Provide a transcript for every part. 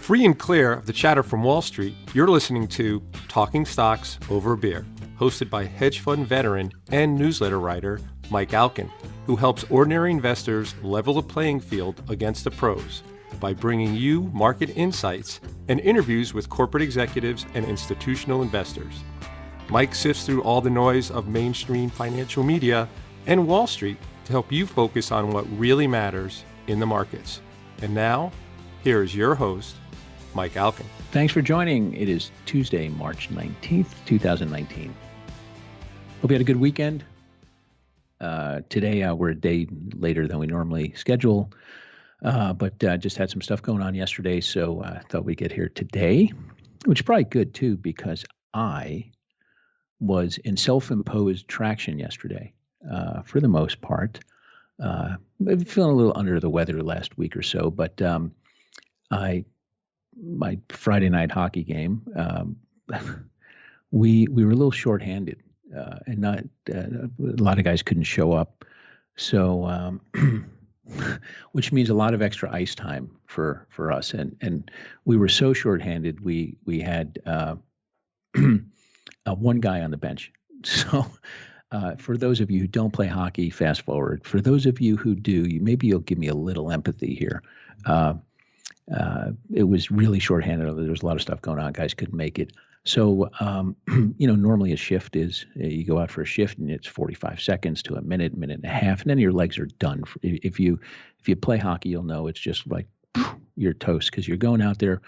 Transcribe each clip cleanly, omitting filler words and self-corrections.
Free and clear of the chatter from Wall Street, you're listening to Talking Stocks Over a Beer, hosted by hedge fund veteran and newsletter writer Mike Alkin, who helps ordinary investors level the playing field against the pros by bringing you market insights and interviews with corporate executives and institutional investors. Mike sifts through all the noise of mainstream financial media and Wall Street to help you focus on what really matters in the markets. And now, here is your host, Mike Alkin. Thanks for joining. It is Tuesday, March 19th, 2019. Hope you had a good weekend. Today, we're a day later than we normally schedule, but just had some stuff going on yesterday, so I thought we'd get here today, which is probably good, too, because I was in self-imposed traction yesterday, for the most part. I'm feeling a little under the weather the last week or so, but my Friday night hockey game, we were a little shorthanded, and not a lot of guys couldn't show up, so which means a lot of extra ice time for us, and we were so shorthanded we had one guy on the bench. So for those of you who don't play hockey, fast forward. For those of you who do, maybe you'll give me a little empathy here. It was really shorthanded. There was a lot of stuff going on. Guys couldn't make it. So, normally a shift is you go out for a shift and it's 45 seconds to a minute, minute and a half, and then your legs are done. If you play hockey, you'll know it's just like you're toast because you're going out there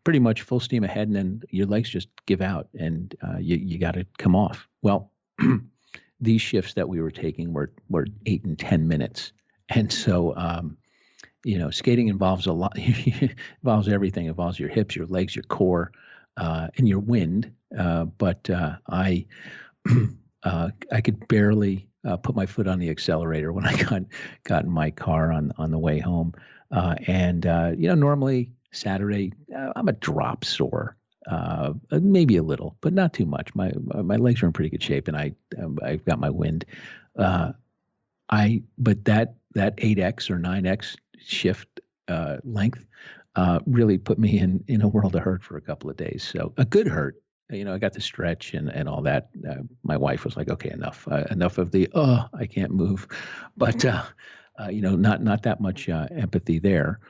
pretty much full steam ahead, and then your legs just give out, and you got to come off. Well, these shifts that we were taking were 8 and 10 minutes, and so skating involves a lot. Involves everything. It involves your hips, your legs, your core, and your wind. But I could barely put my foot on the accelerator when I got in my car on the way home. Normally Saturday I'm a drop sore, maybe a little, but not too much. My legs are in pretty good shape, and I've got my wind. But that 8x or 9x shift length really put me in a world of hurt for a couple of days. So a good hurt. I got to stretch and all that. My wife was like, okay, enough of the, I can't move. But, not that much empathy there.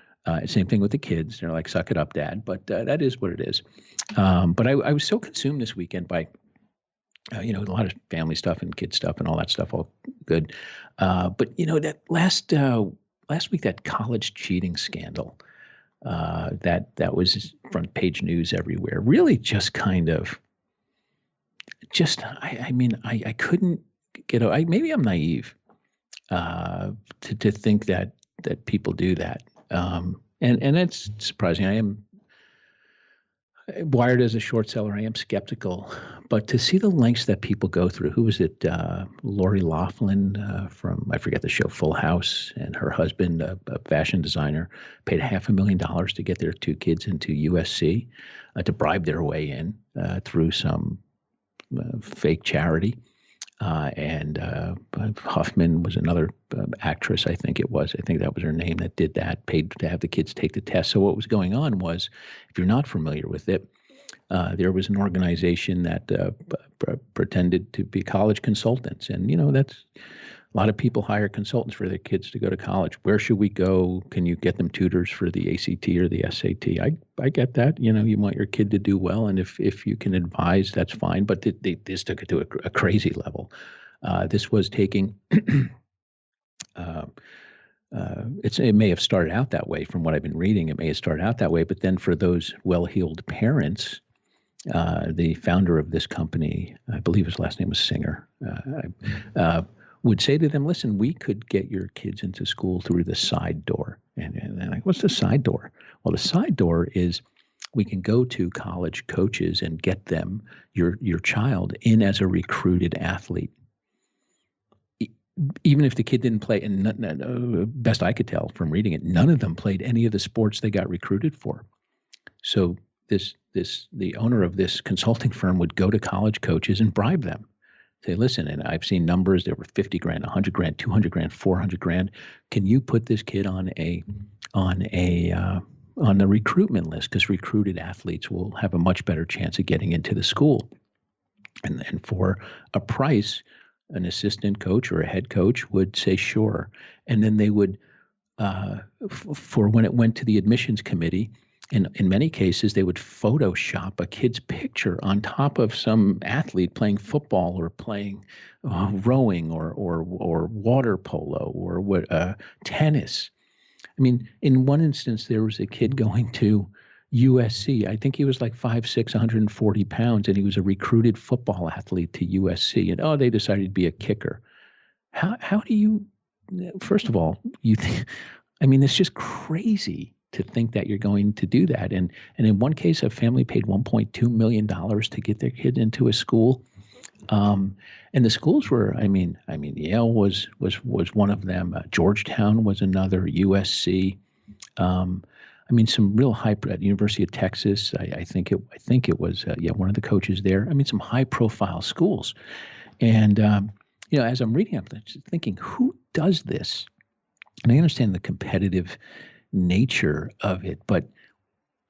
Same thing with the kids. They're like, suck it up, Dad. But that is what it is. But I was so consumed this weekend by, a lot of family stuff and kid stuff and all that stuff, all good. But, that last week, that college cheating scandal, that was front page news everywhere, really just kind of, I couldn't get, maybe I'm naive to think that people do that. And that's surprising. I am wired as a short seller. I am skeptical, but to see the lengths that people go through, who was it? Lori Loughlin from, I forget the show, Full House, and her husband, a fashion designer, paid $500,000 to get their two kids into USC, to bribe their way in through some fake charity. And Huffman was another actress, I think it was. I think that was her name that did that, paid to have the kids take the test. So what was going on was, if you're not familiar with it, there was an organization that pretended to be college consultants. And, that's a lot of people hire consultants for their kids to go to college. Where should we go? Can you get them tutors for the ACT or the SAT? I get that. You want your kid to do well. And if you can advise, that's fine. But this took it to a crazy level. This was taking, it may have started out that way from what I've been reading. It may have started out that way. But then for those well-heeled parents, the founder of this company, I believe his last name was Singer, would say to them, listen, we could get your kids into school through the side door. And they're like, what's the side door? Well, the side door is we can go to college coaches and get them, your child, in as a recruited athlete. Even if the kid didn't play, and best I could tell from reading it, none of them played any of the sports they got recruited for. So the owner of this consulting firm would go to college coaches and bribe them. Say, listen, and I've seen numbers, there were 50 grand, 100 grand, 200 grand, 400 grand. Can you put this kid on a on the recruitment list, because recruited athletes will have a much better chance of getting into the school. And for a price, an assistant coach or a head coach would say sure. And then they would, for when it went to the admissions committee, in many cases, they would Photoshop a kid's picture on top of some athlete playing football or playing rowing or water polo or tennis. I mean, in one instance, there was a kid going to USC. I think he was like 5'6", 140 pounds, and he was a recruited football athlete to USC. And they decided to be a kicker. How do you? First of all, it's just crazy to think that you're going to do that. And in one case, a family paid $1.2 million to get their kid into a school. And the schools were, Yale was one of them. Georgetown was another. USC. Some real high at University of Texas. I think it was one of the coaches there. Some high profile schools. And as I'm reading, I'm just thinking, who does this? And I understand the competitive nature of it, but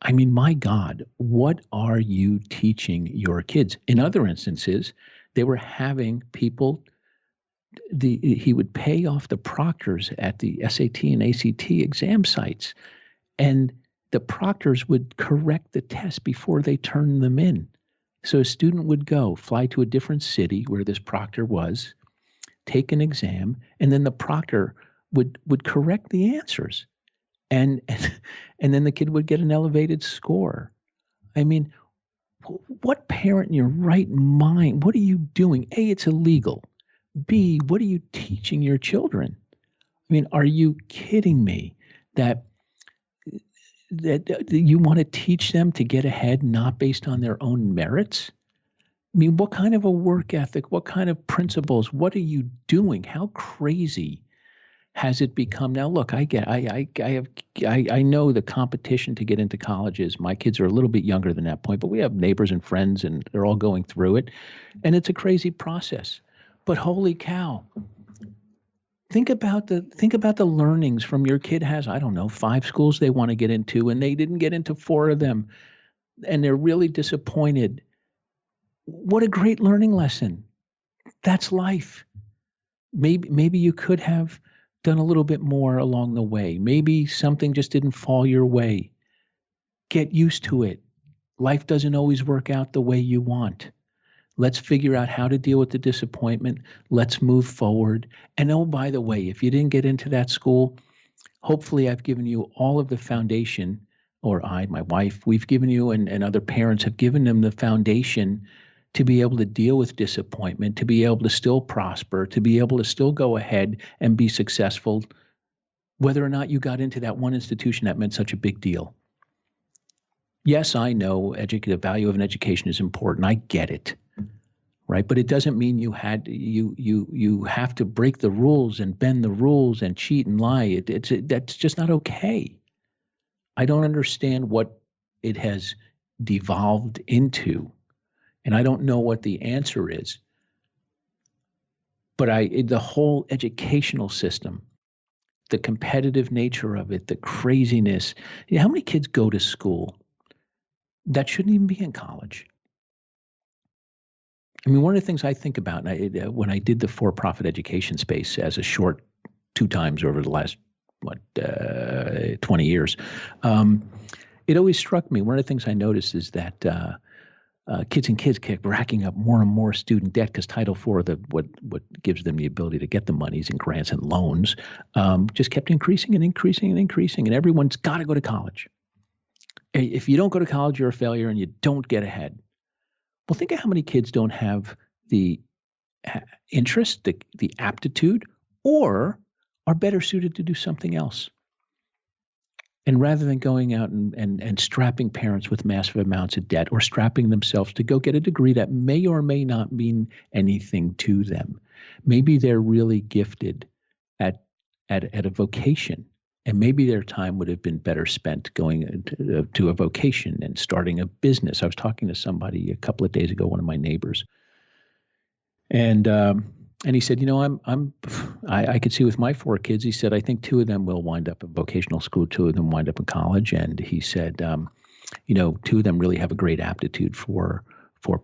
my God, what are you teaching your kids? In other instances, they were having people, he would pay off the proctors at the SAT and ACT exam sites, and the proctors would correct the test before they turned them in. So a student would fly to a different city where this proctor was, take an exam, and then the proctor would correct the answers. And then the kid would get an elevated score. What parent in your right mind, what are you doing? A, it's illegal. B, what are you teaching your children? Are you kidding me that you want to teach them to get ahead not based on their own merits? What kind of a work ethic? What kind of principles? What are you doing? How crazy has it become? Now, look, I know the competition to get into colleges. My kids are a little bit younger than that point, but we have neighbors and friends, and they're all going through it, and it's a crazy process. But holy cow! Think about the learnings from your kid has, 5 schools they want to get into, and they didn't get into 4 of them, and they're really disappointed. What a great learning lesson! That's life. Maybe you could have done a little bit more along the way. Maybe something just didn't fall your way. Get used to it. Life doesn't always work out the way you want. Let's figure out how to deal with the disappointment. Let's move forward. And oh, by the way, if you didn't get into that school, hopefully I've given you all of the foundation, or my wife, we've given you, and other parents have given them the foundation to be able to deal with disappointment, to be able to still prosper, to be able to still go ahead and be successful, whether or not you got into that one institution that meant such a big deal. Yes, I know the value of an education is important. I get it, right? But it doesn't mean you have to break the rules and bend the rules and cheat and lie. That's just not okay. I don't understand what it has devolved into. And I don't know what the answer is, but the whole educational system, the competitive nature of it, the craziness. How many kids go to school that shouldn't even be in college? One of the things I think about, when I did the for-profit education space as a short 2 times over the last 20 years, it always struck me. One of the things I noticed is that kids kept racking up more and more student debt, because Title IV, what gives them the ability to get the monies and grants and loans, just kept increasing and increasing and increasing, and everyone's got to go to college. If you don't go to college, you're a failure and you don't get ahead. Well, think of how many kids don't have the interest, the aptitude, or are better suited to do something else. And rather than going out and strapping parents with massive amounts of debt, or strapping themselves to go get a degree that may or may not mean anything to them, maybe they're really gifted at a vocation, and maybe their time would have been better spent going to a vocation and starting a business. I was talking to somebody a couple of days ago, one of my neighbors, and And he said, I could see with my 4 kids, he said, I think 2 of them will wind up in vocational school, 2 of them wind up in college. And he said, 2 of them really have a great aptitude for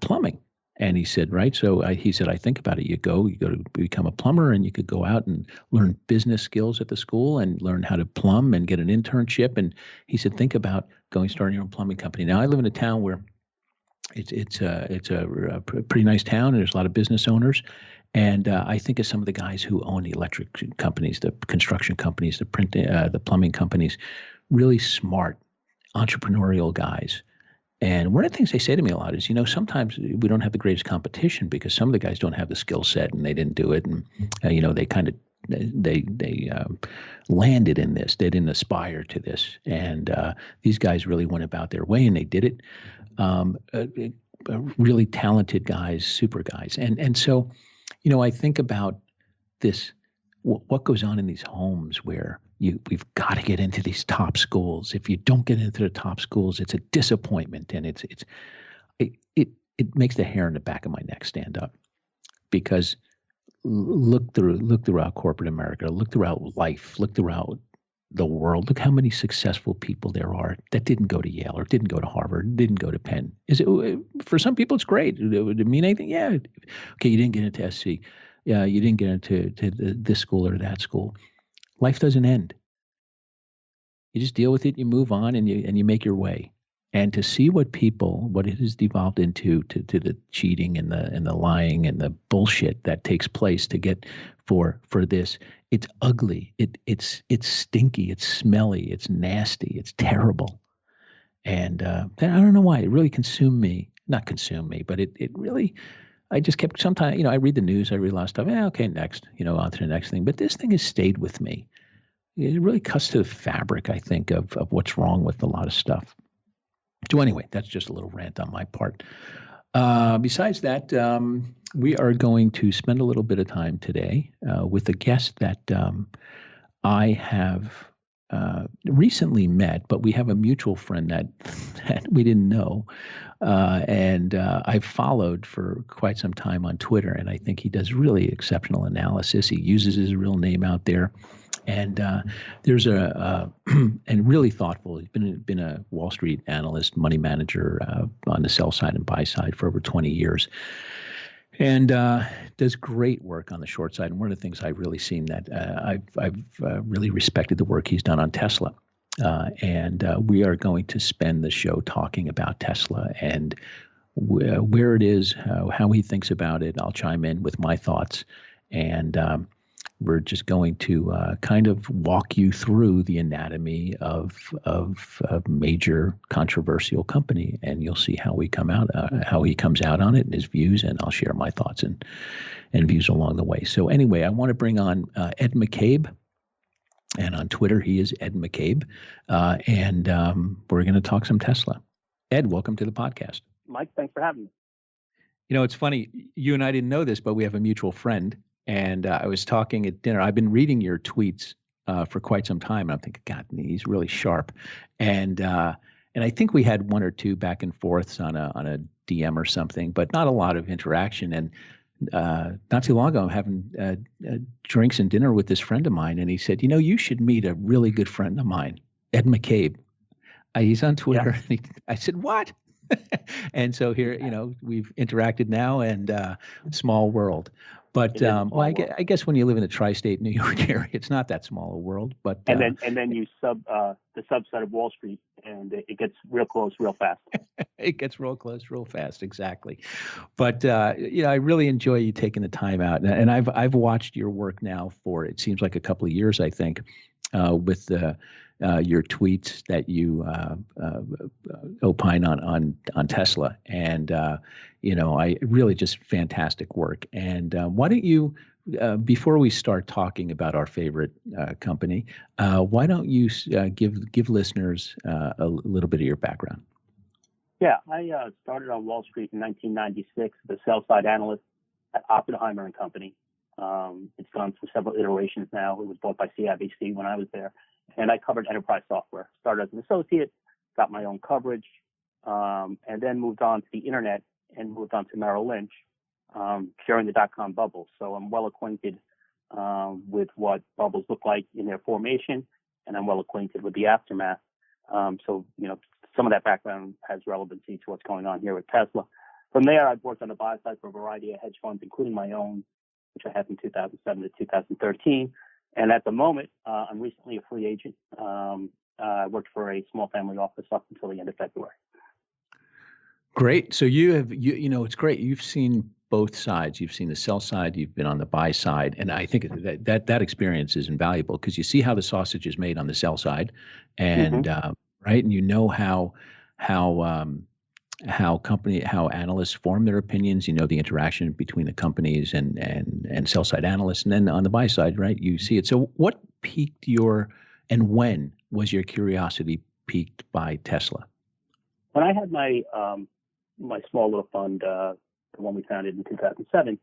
plumbing. And he said, right. So he said, I think about it. You go to become a plumber, and you could go out and learn business skills at the school and learn how to plumb and get an internship. And he said, think about starting your own plumbing company. Now, I live in a town where it's a pretty nice town, and there's a lot of business owners. And I think of some of the guys who own the electric companies, the construction companies, the plumbing companies, really smart, entrepreneurial guys. And one of the things they say to me a lot is, sometimes we don't have the greatest competition because some of the guys don't have the skill set and they didn't do it. And, they kind of, they landed in this. They didn't aspire to this. And these guys really went about their way, and they did it. Really talented guys, super guys. And so, I think about this, what goes on in these homes where we've got to get into these top schools. If you don't get into the top schools, it's a disappointment, and it makes the hair in the back of my neck stand up. Because look throughout corporate America, look throughout life, look throughout the world. Look how many successful people there are that didn't go to Yale or didn't go to Harvard, didn't go to Penn. For some people it's great? Would it mean anything? Yeah. Okay, you didn't get into SC. Yeah, you didn't get into this school or that school. Life doesn't end. You just deal with it, you move on, and you make your way. And to see what it has devolved into, to the cheating and the lying and the bullshit that takes place to get for this, it's ugly. It's stinky. It's smelly. It's nasty. It's terrible. And I don't know why it really consumed me. Not consumed me, but it really. I just kept sometimes. I read the news. I read a lot of stuff. Okay, next. On to the next thing. But this thing has stayed with me. It really cuts to the fabric, I think, of what's wrong with a lot of stuff. So anyway, that's just a little rant on my part. Besides that, we are going to spend a little bit of time today with a guest that I have recently met, but we have a mutual friend that we didn't know. And I've followed for quite some time on Twitter, and I think he does really exceptional analysis. He uses his real name out there. And there's and really thoughtful. He's been a Wall Street analyst, money manager on the sell side and buy side for over 20 years, and does great work on the short side. And one of the things I've really seen that I've really respected the work he's done on Tesla. And we are going to spend the show talking about Tesla and where it is, how he thinks about it. I'll chime in with my thoughts, and we're just going to kind of walk you through the anatomy of a major controversial company, and you'll see how he comes out on it and his views, and I'll share my thoughts and views along the way. So anyway, I want to bring on Ed McCabe, and on Twitter he is Ed McCabe, and we're going to talk some Tesla. Ed, welcome to the podcast. Mike, thanks for having me. It's funny, you and I didn't know this, but we have a mutual friend. And I was talking at dinner. I've been reading your tweets for quite some time. And I'm thinking, God, he's really sharp. And I think we had one or two back and forths on a DM or something, but not a lot of interaction. And not too long ago, I'm having drinks and dinner with this friend of mine, and he said, you should meet a really good friend of mine, Ed McCabe. He's on Twitter. Yeah. I said, what? And so here, we've interacted now, and small world. But I guess when you live in the tri-state New York area, it's not that small a world. But and then you the subset of Wall Street, and it gets real close, real fast. It gets real close, real fast, exactly. But I really enjoy you taking the time out, and I've watched your work now for it seems like a couple of years, I think, with your tweets that you opine on Tesla, and I really just fantastic work. And why don't you, before we start talking about our favorite company, why don't you give listeners a little bit of your background? Yeah, I started on Wall Street in 1996 as a sell-side analyst at Oppenheimer and Company. It's gone through several iterations now. It was bought by CIBC when I was there. And I covered enterprise software. Started as an associate, got my own coverage, and then moved on to the internet and moved on to Merrill Lynch. during the dot-com bubble. So I'm well acquainted with what bubbles look like in their formation, and I'm well acquainted with the aftermath. So, some of that background has relevancy to what's going on here with Tesla. From there, I've worked on the buy side for a variety of hedge funds, including my own, which I had from 2007 to 2013. And at the moment, I'm recently a free agent. I worked for a small family office up until the end of February. Great. So it's great. You've seen both sides. You've seen the sell side. You've been on the buy side, and I think that experience is invaluable because you see how the sausage is made on the sell side, and right, and you know how analysts form their opinions. You know the interaction between the companies and sell side analysts, and then on the buy side, right, you see it. So what piqued and when was your curiosity piqued by Tesla? When I had my small little fund, the one we founded in 2007,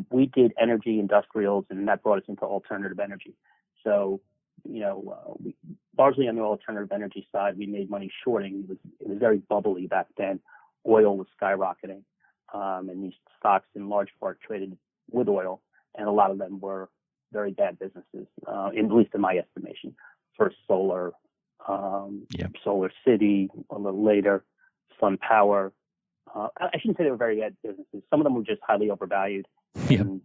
we did energy industrials, and that brought us into alternative energy. So, largely on the alternative energy side, we made money shorting. It was very bubbly back then. Oil was skyrocketing, and these stocks in large part traded with oil, and a lot of them were very bad businesses, at least in my estimation. First Solar, Solar City, a little later, Sun Power. I shouldn't say they were very bad businesses. Some of them were just highly overvalued. Yep. And,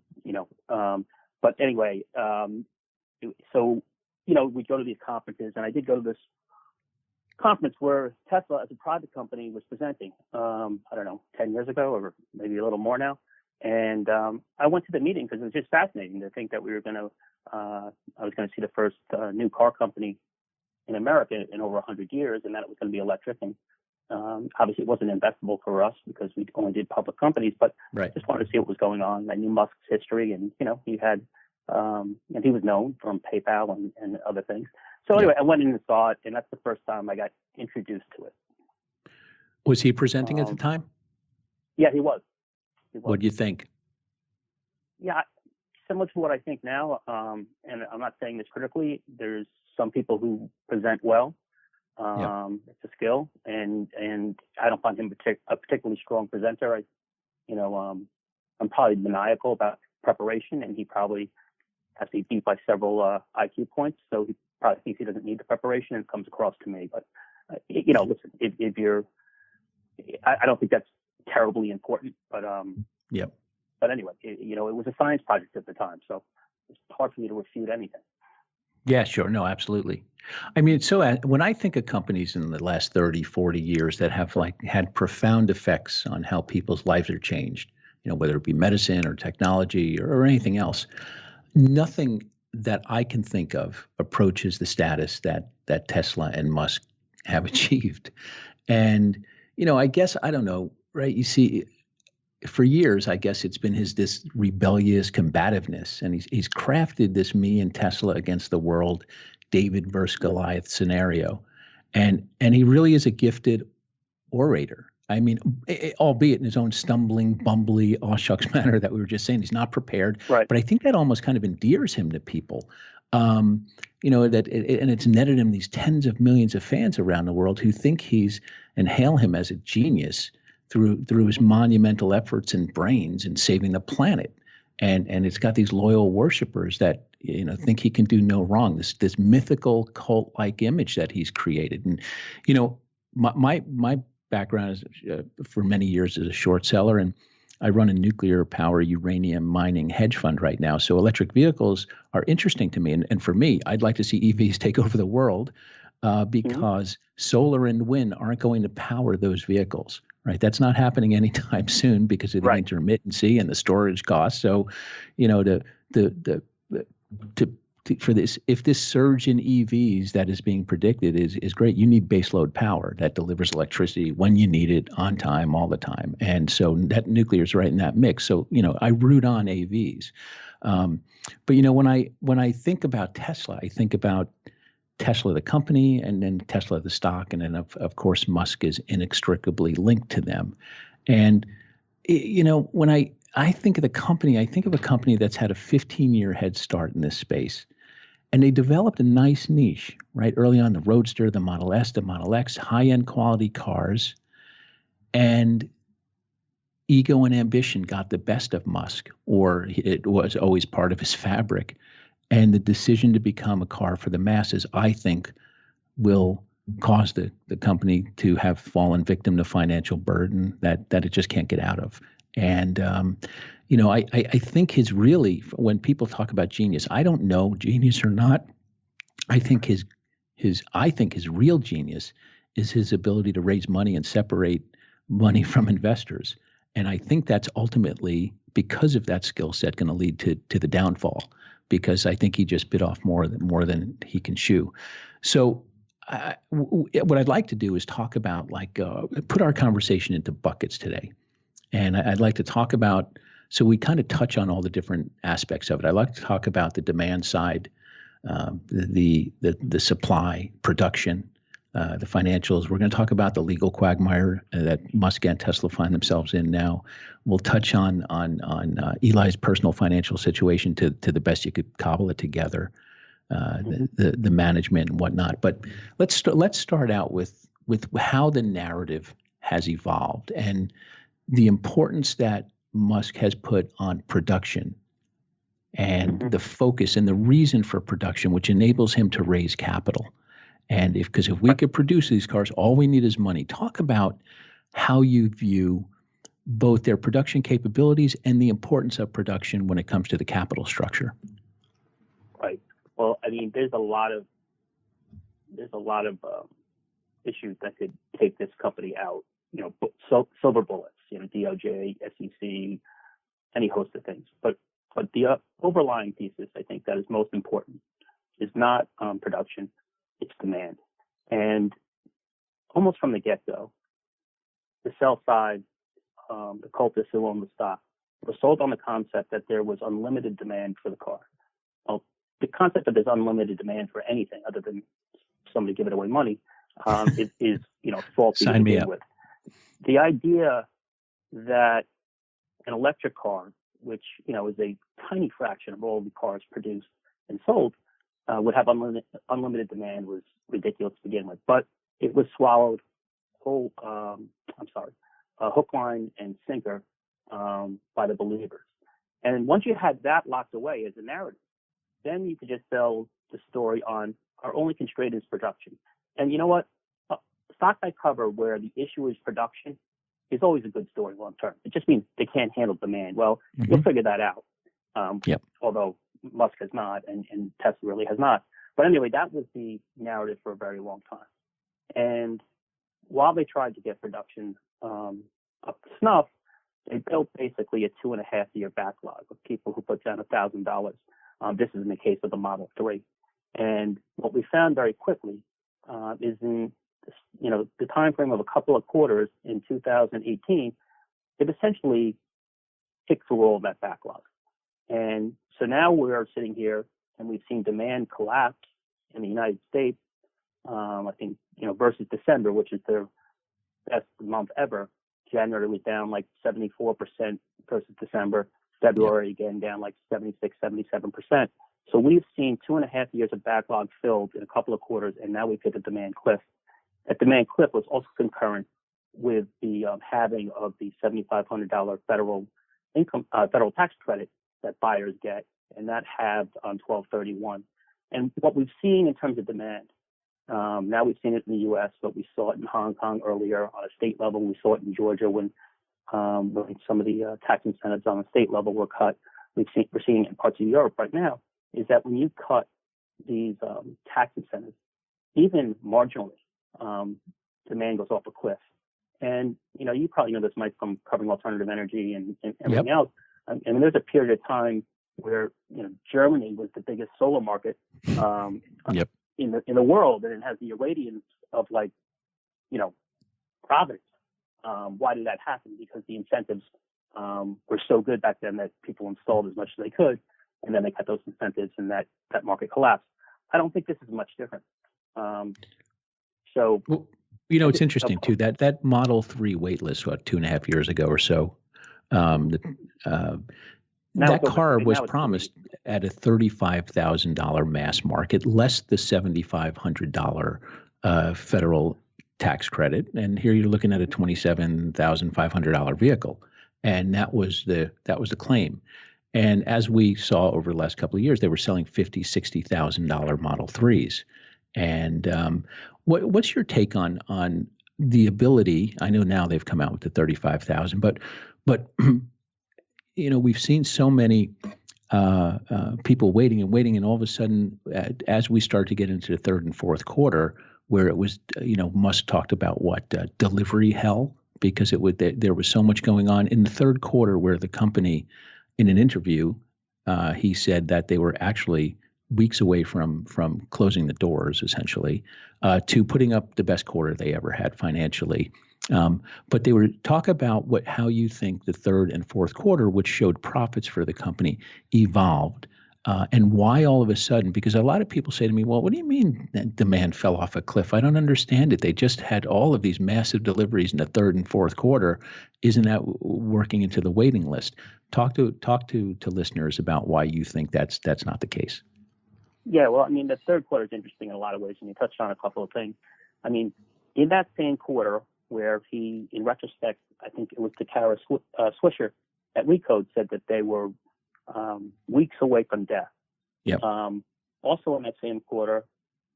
but anyway, so, we'd go to these conferences, and I did go to this conference where Tesla as a private company was presenting, 10 years ago, or maybe a little more now. And I went to the meeting because it was just fascinating to think that I was going to see the first new car company in America in over 100 years, and that it was going to be electric. And obviously it wasn't investable for us because we only did public companies, but just wanted to see what was going on. I knew Musk's history, and, he had, and he was known from PayPal and other things. So anyway, I went in and saw it, and that's the first time I got introduced to it. Was he presenting at the time? Yeah, he was. What do you think? Yeah, similar to what I think now. And I'm not saying this critically. There's some people who present well. It's a skill, and I don't find him a particularly strong presenter. I'm probably maniacal about preparation, and he probably has to be beat by several IQ points. So he probably thinks he doesn't need the preparation, and it comes across to me. But listen, if you're, I don't think that's terribly important. But But anyway, it was a science project at the time, so it's hard for me to refute anything. Yeah, sure. No, absolutely. I mean, so when I think of companies in the last 30, 40 years that have had profound effects on how people's lives are changed, whether it be medicine or technology or anything else, nothing that I can think of approaches the status that Tesla and Musk have achieved. And, I guess, I don't know, right? You see, for years, I guess it's been this rebellious combativeness, and he's crafted this me and Tesla against the world, David versus Goliath scenario, and he really is a gifted orator. I mean, albeit in his own stumbling, bumbly, aw shucks manner that we were just saying, he's not prepared. Right. But I think that almost kind of endears him to people. And it's netted him these tens of millions of fans around the world who think and hail him as a genius through his monumental efforts and brains in saving the planet. And it's got these loyal worshipers that, think he can do no wrong, this mythical cult-like image that he's created. And, my background is for many years as a short seller, and I run a nuclear power uranium mining hedge fund right now. So electric vehicles are interesting to me. And for me, I'd like to see EVs take over the world because solar and wind aren't going to power those vehicles. Right, that's not happening anytime soon because of the intermittency and the storage costs. So, for this, if this surge in EVs that is being predicted is great, you need baseload power that delivers electricity when you need it, on time, all the time. And so that nuclear is right in that mix. So, I root on AVs. But when I think about Tesla, I think about Tesla the company, and then Tesla the stock, and then of course Musk is inextricably linked to them. And when I think of the company, I think of a company that's had a 15-year head start in this space, and they developed a nice niche right early on: the Roadster, the Model S, the Model X, high-end quality cars, and ego and ambition got the best of Musk, or it was always part of his fabric. And the decision to become a car for the masses, I think, will cause the company to have fallen victim to financial burden that it just can't get out of. And, I think his really, when people talk about genius, I don't know genius or not. I think his real genius is his ability to raise money and separate money from investors. And I think that's ultimately, because of that skill set, going to lead to the downfall, because I think he just bit off more than he can chew. So what I'd like to do is talk about, put our conversation into buckets today. And I'd like to talk about, so we kind of touch on all the different aspects of it. I'd like to talk about the demand side, the supply, production, the financials. We're going to talk about the legal quagmire that Musk and Tesla find themselves in now. We'll touch on Eli's personal financial situation to the best you could cobble it together, the management and whatnot. But let's start out with how the narrative has evolved and the importance that Musk has put on production and the focus and the reason for production, which enables him to raise capital. And because if we could produce these cars, all we need is money. Talk about how you view both their production capabilities and the importance of production when it comes to the capital structure. Right. Well, I mean, there's a lot of issues that could take this company out. Silver bullets. DOJ, SEC, any host of things. But the overlying thesis, I think, that is most important is not production. It's demand. And almost from the get-go, the sell side, the cultists who own the stock, were sold on the concept that there was unlimited demand for the car. Well, the concept that there's unlimited demand for anything other than somebody giving away money is faulty. Sign me up. With. The idea that an electric car, which is a tiny fraction of all the cars produced and sold, would have unlimited demand was ridiculous to begin with. But it was swallowed hook, line, and sinker by the believers. And once you had that locked away as a narrative, then you could just sell the story on our only constraint is production. And you know what? Stocks I cover where the issue is production is always a good story long term. It just means they can't handle demand. Well, you'll figure that out. Although Musk has not, and Tesla really has not. But anyway, that was the narrative for a very long time. And while they tried to get production up to snuff, they built basically a 2.5-year backlog of people who put down $1,000. This is in the case of the Model 3. And what we found very quickly is in the time frame of a couple of quarters in 2018, it essentially kicked through all of that backlog. And so now we're sitting here and we've seen demand collapse in the United States. I think, versus December, which is their best month ever. January was down like 74% versus December. February again down like 76, 77%. So we've seen 2.5 years of backlog filled in a couple of quarters, and now we've hit a demand cliff. That demand cliff was also concurrent with the halving of the $7,500 federal tax credit that buyers get, and that halved on 12/31. And what we've seen in terms of demand, now we've seen it in the U.S., but we saw it in Hong Kong earlier on a state level. We saw it in Georgia when some of the tax incentives on the state level were cut. We're seeing it in parts of Europe right now, is that when you cut these tax incentives, even marginally, demand goes off a cliff. And, you probably know this, Mike, from covering alternative energy and everything else. I mean, there's a period of time where, Germany was the biggest solar market in the world, and it has the irradiance of Providence. Why did that happen? Because the incentives were so good back then that people installed as much as they could, and then they cut those incentives, and that market collapsed. I don't think this is much different. It's interesting too that Model 3 waitlist 2.5 years ago or so. That car was promised at a $35,000 mass market, less the $7,500 federal tax credit, and here you're looking at a $27,500 vehicle. and that was the claim. And as we saw over the last couple of years, they were selling $50,000-$60,000 Model 3s. And what's your take on the ability? I know now they've come out with the 35,000, but we've seen so many people waiting, and all of a sudden, as we start to get into the third and fourth quarter, where it was, Musk talked about delivery hell, because there was so much going on in the third quarter, where the company, in an interview, he said that they were actually weeks away from closing the doors, essentially, to putting up the best quarter they ever had financially. But they were talk about how you think the third and fourth quarter, which showed profits for the company, evolved, and why all of a sudden. Because a lot of people say to me, "Well, what do you mean that demand fell off a cliff? I don't understand it. They just had all of these massive deliveries in the third and fourth quarter. Isn't that working into the waiting list?" Talk to listeners about why you think that's not the case. Yeah, well, I mean, the third quarter is interesting in a lot of ways, and you touched on a couple of things. I mean, in that same quarter, where he, in retrospect, I think it was to Tara Swisher at Recode, said that they were weeks away from death. Yep. Also in that same quarter,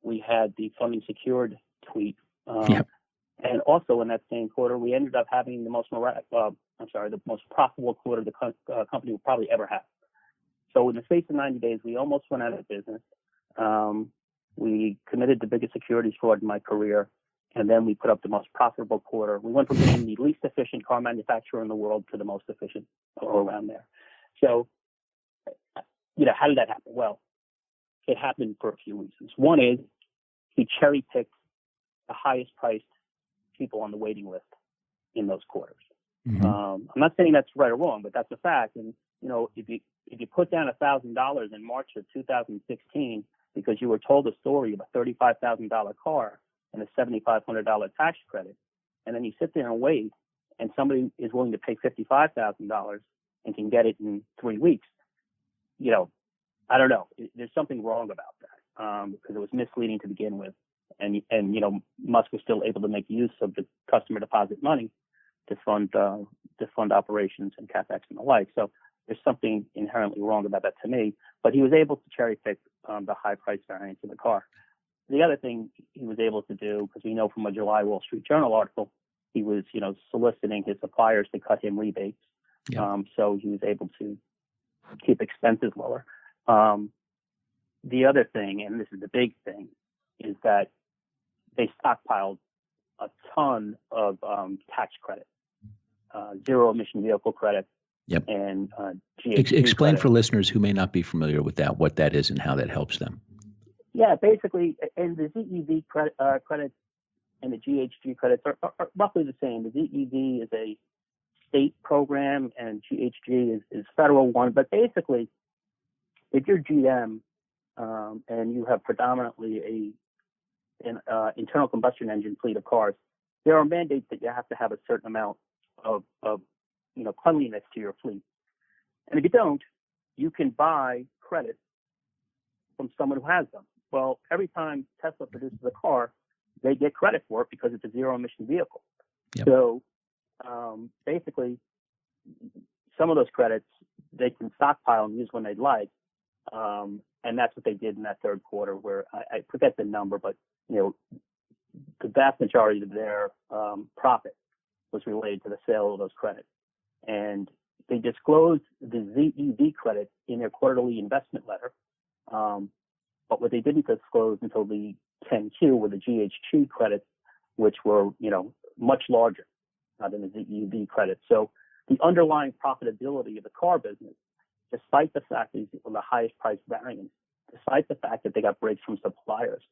we had the funding secured tweet. Yep. And also in that same quarter, we ended up having the most profitable quarter the company will probably ever have. So in the space of 90 days, we almost went out of business. We committed the biggest securities fraud in my career. And then we put up the most profitable quarter. We went from being the least efficient car manufacturer in the world to the most efficient, or around there. So, how did that happen? Well, it happened for a few reasons. One is he cherry-picked the highest priced people on the waiting list in those quarters. Mm-hmm. I'm not saying that's right or wrong, but that's a fact. And, if you put down $1,000 in March of 2016 because you were told a story of a $35,000 car and a $7,500 tax credit, and then you sit there and wait, and somebody is willing to pay $55,000 and can get it in 3 weeks, I don't know. There's something wrong about that, because it was misleading to begin with, and Musk was still able to make use of the customer deposit money to fund operations and capex and the like. So there's something inherently wrong about that to me. But he was able to cherry pick the high price variance of the car. The other thing he was able to do, because we know from a July Wall Street Journal article, he was, soliciting his suppliers to cut him rebates. Yeah. So he was able to keep expenses lower. The other thing, and this is the big thing, is that they stockpiled a ton of tax credit, zero emission vehicle credit. Yep. And GHG explain credit. For listeners who may not be familiar with that, what that is and how that helps them. Yeah, basically, and the ZEV credits and the GHG credits are roughly the same. The ZEV is a state program and GHG is federal one. But basically, if you're GM and you have predominantly an internal combustion engine fleet of cars, there are mandates that you have to have a certain amount of cleanliness to your fleet. And if you don't, you can buy credits from someone who has them. Well, every time Tesla produces a car, they get credit for it because it's a zero-emission vehicle. Yep. So basically, some of those credits they can stockpile and use when they'd like, and that's what they did in that third quarter, where I forget the number, but the vast majority of their profit was related to the sale of those credits. And they disclosed the ZEV credit in their quarterly investment letter. But what they didn't disclose until the 10Q were the GHG credits, which were, much larger than the ZEV credits. So the underlying profitability of the car business, despite the fact that it's the highest price variance, despite the fact that they got breaks from suppliers,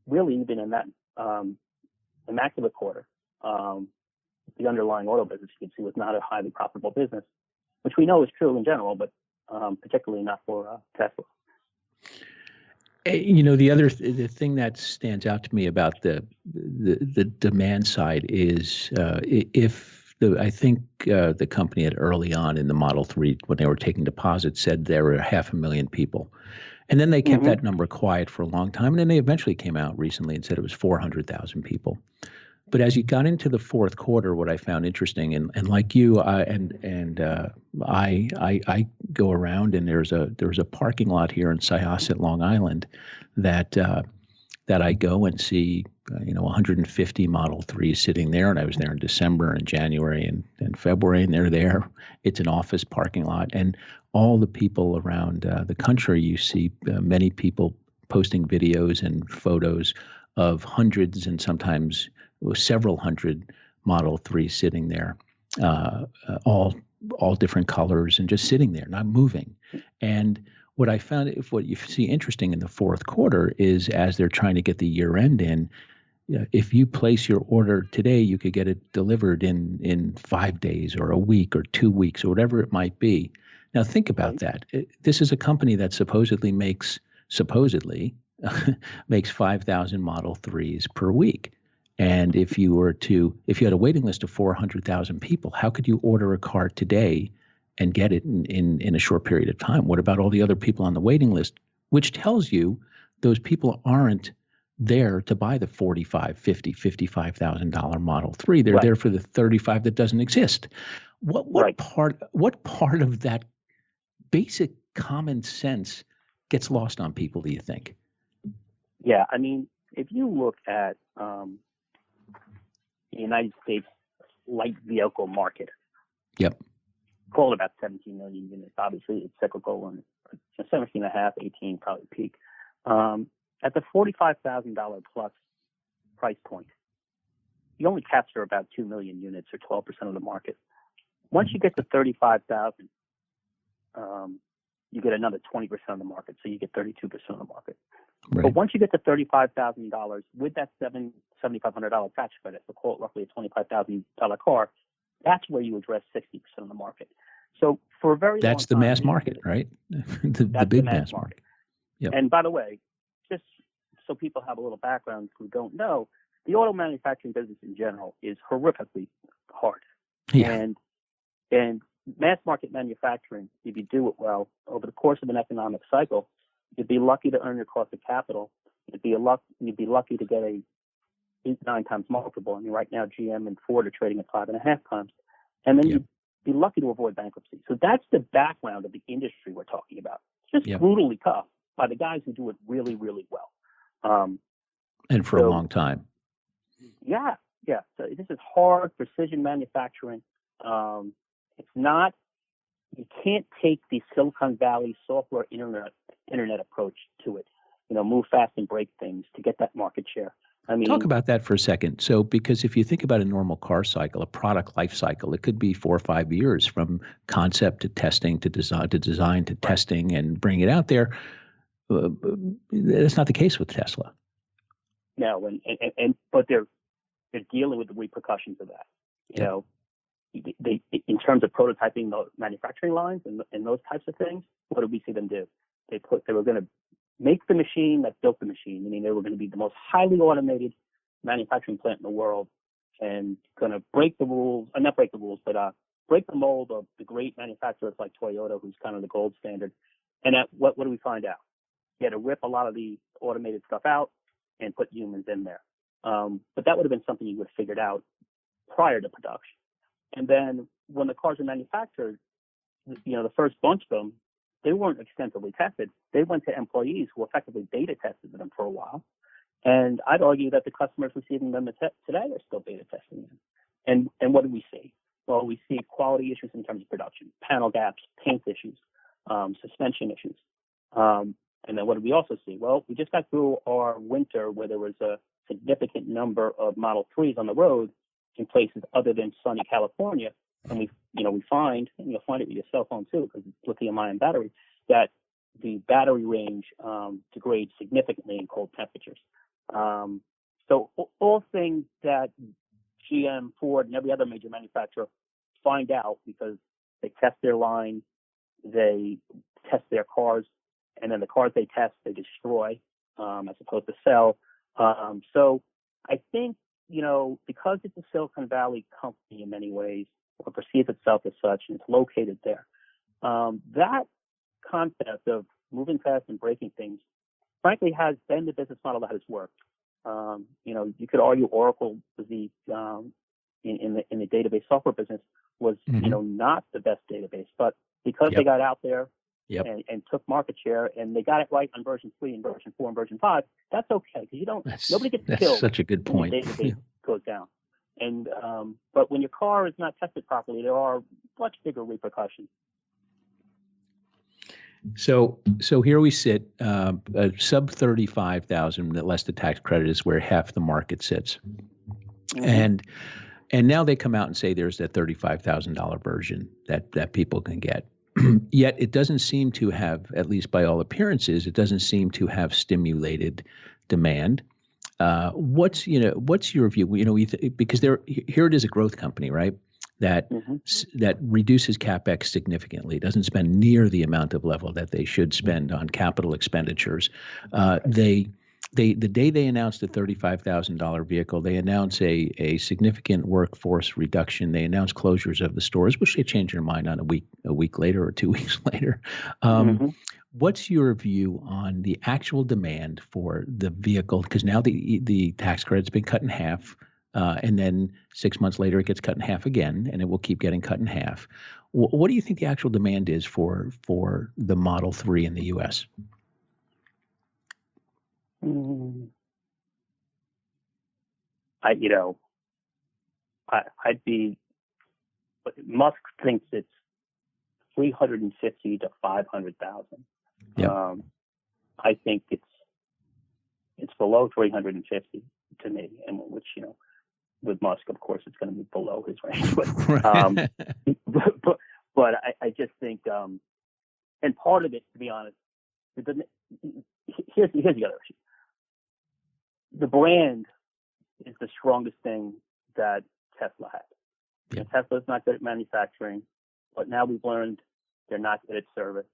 really even in that immaculate quarter, the underlying auto business, you can see, was not a highly profitable business, which we know is true in general, but particularly not for Tesla. The thing that stands out to me about the demand side is I think the company had early on in the Model 3, when they were taking deposits, said there were 500,000 people. And then they kept that number quiet for a long time. And then they eventually came out recently and said it was 400,000 people. But as you got into the fourth quarter, what I found interesting, and like you, I go around, and there's a parking lot here in Syosset, Long Island, that I go and see, 150 Model 3s sitting there, and I was there in December and January and February, and they're there. It's an office parking lot, and all the people around the country, you see many people posting videos and photos of hundreds and sometimes several hundred Model 3s sitting there, all different colors, and just sitting there, not moving. And what I found, what you see interesting in the fourth quarter is, as they're trying to get the year end in, if you place your order today, you could get it delivered in 5 days or a week or 2 weeks or whatever it might be. Now think about that. This is a company that supposedly makes 5,000 Model 3s per week. And if you had a waiting list of 400,000 people, how could you order a car today and get it in a short period of time? What about all the other people on the waiting list? Which tells you those people aren't there to buy the $45,000, $50,000, $55,000 Model 3. They're there for the 35 that doesn't exist. What part of that basic common sense gets lost on people, do you think? Yeah, I mean, if you look at the United States light vehicle market, yep, call it about 17 million units. Obviously, it's cyclical, and 17 and a half, 18 probably peak. At the $45,000 plus price point, you only capture about 2 million units, or 12% of the market. Once you get to 35,000, you get another 20% of the market, so you get 32% of the market. Right. But once you get to $35,000 with that $7,500 tax credit, so call it roughly a $25,000 car, that's where you address 60% of the market. So for a very that's long the time, mass market, right? the big mass market. Yep. And by the way, just so people have a little background who don't know, the auto manufacturing business in general is horrifically hard. Yeah. And mass market manufacturing, if you do it well over the course of an economic cycle, you'd be lucky to earn your cost of capital. You'd be lucky to get a 8-9 times multiple. I mean, right now GM and Ford are trading at 5.5 times, and then you'd be lucky to avoid bankruptcy. So that's the background of the industry we're talking about. It's just brutally tough by the guys who do it really, really well. And for a long time. Yeah. So this is hard precision manufacturing. It's not. You can't take the Silicon Valley software internet approach to it. Move fast and break things to get that market share. I mean, talk about that for a second. So, because if you think about a normal car cycle, a product life cycle, it could be 4 or 5 years from concept to testing to design to testing and bring it out there. That's not the case with Tesla. No, but they're dealing with the repercussions of that. They in terms of prototyping the manufacturing lines and those types of things, what did we see them do? They were going to make the machine that built the machine, meaning they were going to be the most highly automated manufacturing plant in the world, and going to break the rules, not break the rules, but break the mold of the great manufacturers like Toyota, who's kind of the gold standard. And what do we find out? You had to rip a lot of the automated stuff out and put humans in there. But that would have been something you would have figured out prior to production. And then when the cars were manufactured, the first bunch of them, they weren't extensively tested. They went to employees who effectively beta tested them for a while. And I'd argue that the customers receiving them today are still beta testing them. And what do we see? Well, we see quality issues in terms of production, panel gaps, paint issues, suspension issues. And then what did we also see? Well, we just got through our winter where there was a significant number of Model 3s on the road in places other than sunny California. And we find, and you'll find it with your cell phone too, because it's lithium-ion battery, that the battery range degrades significantly in cold temperatures. So all things that GM, Ford, and every other major manufacturer find out because they test their line, they test their cars, and then the cars they test, they destroy as opposed to sell. So I think, because it's a Silicon Valley company in many ways, or perceives itself as such, and it's located there, that concept of moving fast and breaking things, frankly, has been the business model that has worked. You could argue Oracle was the in the database software business was not the best database, but because they got out there and took market share, and they got it right on version 3 and version 4 and version 5, that's okay, because nobody gets killed. That's such a good point. When the database goes down. And but when your car is not tested properly, there are much bigger repercussions. So here we sit, sub 35,000, less the tax credit is where half the market sits, and now they come out and say there's that $35,000 version that people can get. Yet it doesn't seem to have, at least by all appearances, it doesn't seem to have stimulated demand. What's your view? Because here it is a growth company, right? That reduces capex significantly, doesn't spend near the amount of level that they should spend on capital expenditures. The day they announced the $35,000 vehicle, they announced a significant workforce reduction. They announced closures of the stores, which they changed their mind on a week later or 2 weeks later. What's your view on the actual demand for the vehicle? Because now the tax credit's been cut in half, and then 6 months later it gets cut in half again, and it will keep getting cut in half. What do you think the actual demand is for the Model 3 in the U.S.? Musk thinks it's 350 to 500,000. I think it's below 350 to me, and which with Musk, of course, it's going to be below his range. But I just think, and part of it, to be honest, here's the other issue. The brand is the strongest thing that Tesla had. And Tesla's not good at manufacturing, but now we've learned they're not good at service.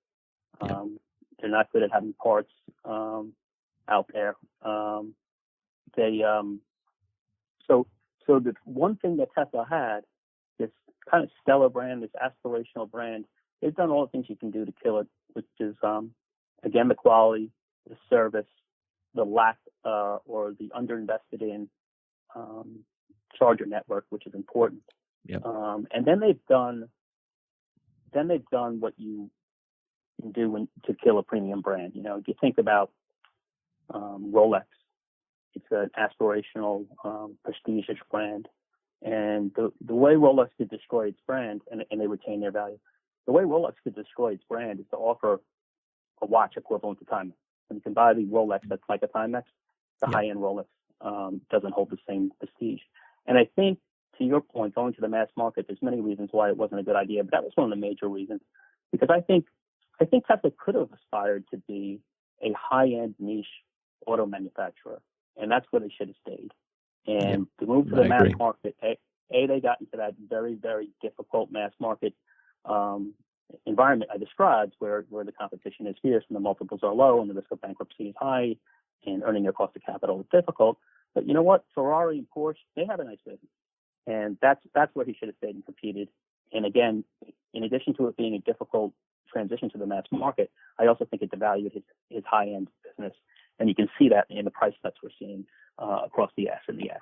They're not good at having parts out there. So the one thing that Tesla had, this kind of stellar brand, this aspirational brand, they've done all the things you can do to kill it, which is again the quality, the service, the lack or the underinvested in charger network, which is important. And then they've done what you can do to kill a premium brand. If you think about Rolex, it's an aspirational, prestigious brand, and the way Rolex could destroy its brand, and they retain their value. The way Rolex could destroy its brand is to offer a watch equivalent to Timex. And you can buy the Rolex that's like a Timex. The high-end Rolex doesn't hold the same prestige. And I think, to your point, going to the mass market, there's many reasons why it wasn't a good idea, but that was one of the major reasons. Because I think Tesla could have aspired to be a high-end niche auto manufacturer, and that's where they should have stayed. And to move to the mass market, they got into that very, very difficult mass market environment I described, where the competition is fierce and the multiples are low and the risk of bankruptcy is high and earning their cost of capital is difficult. But you know what? Ferrari and Porsche, they have a nice business. And that's where he should have stayed and competed. And again, in addition to it being a difficult transition to the mass market, I also think it devalued his high-end business. And you can see that in the price sets we're seeing across the S and the X.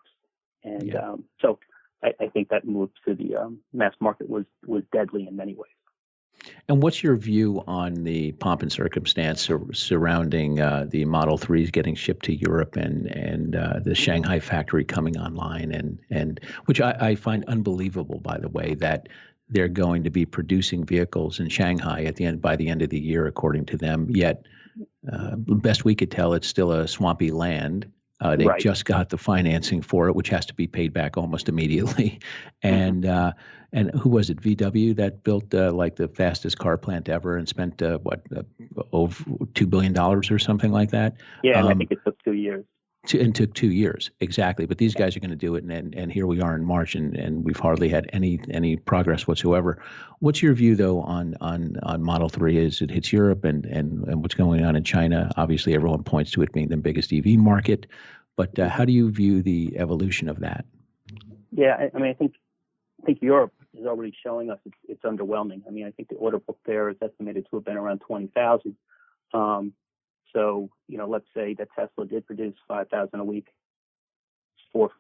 And so I think that move to the mass market was deadly in many ways. And what's your view on the pomp and circumstance surrounding the Model 3s getting shipped to Europe and the Shanghai factory coming online, and which I find unbelievable, by the way, that they're going to be producing vehicles in Shanghai by the end of the year, according to them. Yet, best we could tell, it's still a swampy land. They just got the financing for it, which has to be paid back almost immediately. And who was it? VW that built like the fastest car plant ever and spent over $2 billion or something like that. Yeah, and I think it took 2 years. It took 2 years, exactly. But these guys are going to do it, and here we are in March, and we've hardly had any progress whatsoever. What's your view, though, on Model 3 as it hits Europe and what's going on in China? Obviously, everyone points to it being the biggest EV market, but how do you view the evolution of that? Yeah, I mean, I think Europe is already showing us it's underwhelming. I mean, I think the order book there is estimated to have been around 20,000. So, let's say that Tesla did produce 5,000 a week four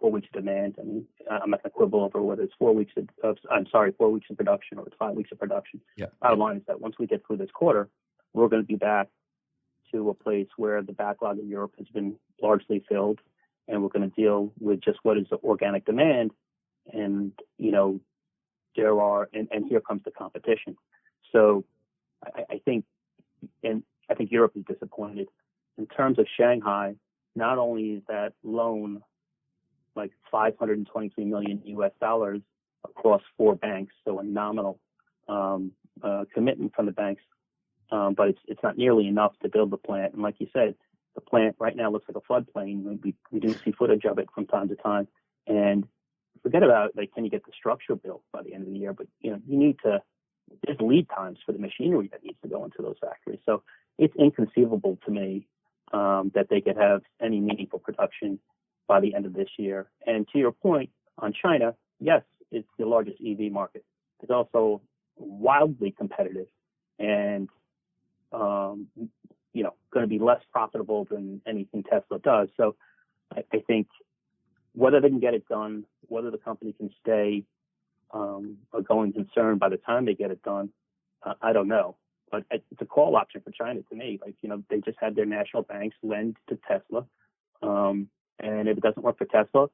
weeks of demand. I mean, I'm not going to quibble over whether it's 4 weeks of 4 weeks of production or it's 5 weeks of production. Yeah. Bottom line is that once we get through this quarter, we're going to be back to a place where the backlog in Europe has been largely filled, and we're going to deal with just what is the organic demand. And, and here comes the competition. So I think Europe is disappointed. In terms of Shanghai, not only is that loan like $523 million US across 4 banks, so a nominal commitment from the banks, but it's not nearly enough to build the plant. And like you said, the plant right now looks like a floodplain. We do see footage of it from time to time. And forget about, can you get the structure built by the end of the year? But, there's lead times for the machinery that needs to go into those factories. So it's inconceivable to me that they could have any meaningful production by the end of this year. And to your point on China, yes, it's the largest EV market. It's also wildly competitive and, going to be less profitable than anything Tesla does. So I think whether they can get it done, whether the company can stay a going concern by the time they get it done, I don't know. But it's a call option for China to me. They just had their national banks lend to Tesla. And if it doesn't work for Tesla,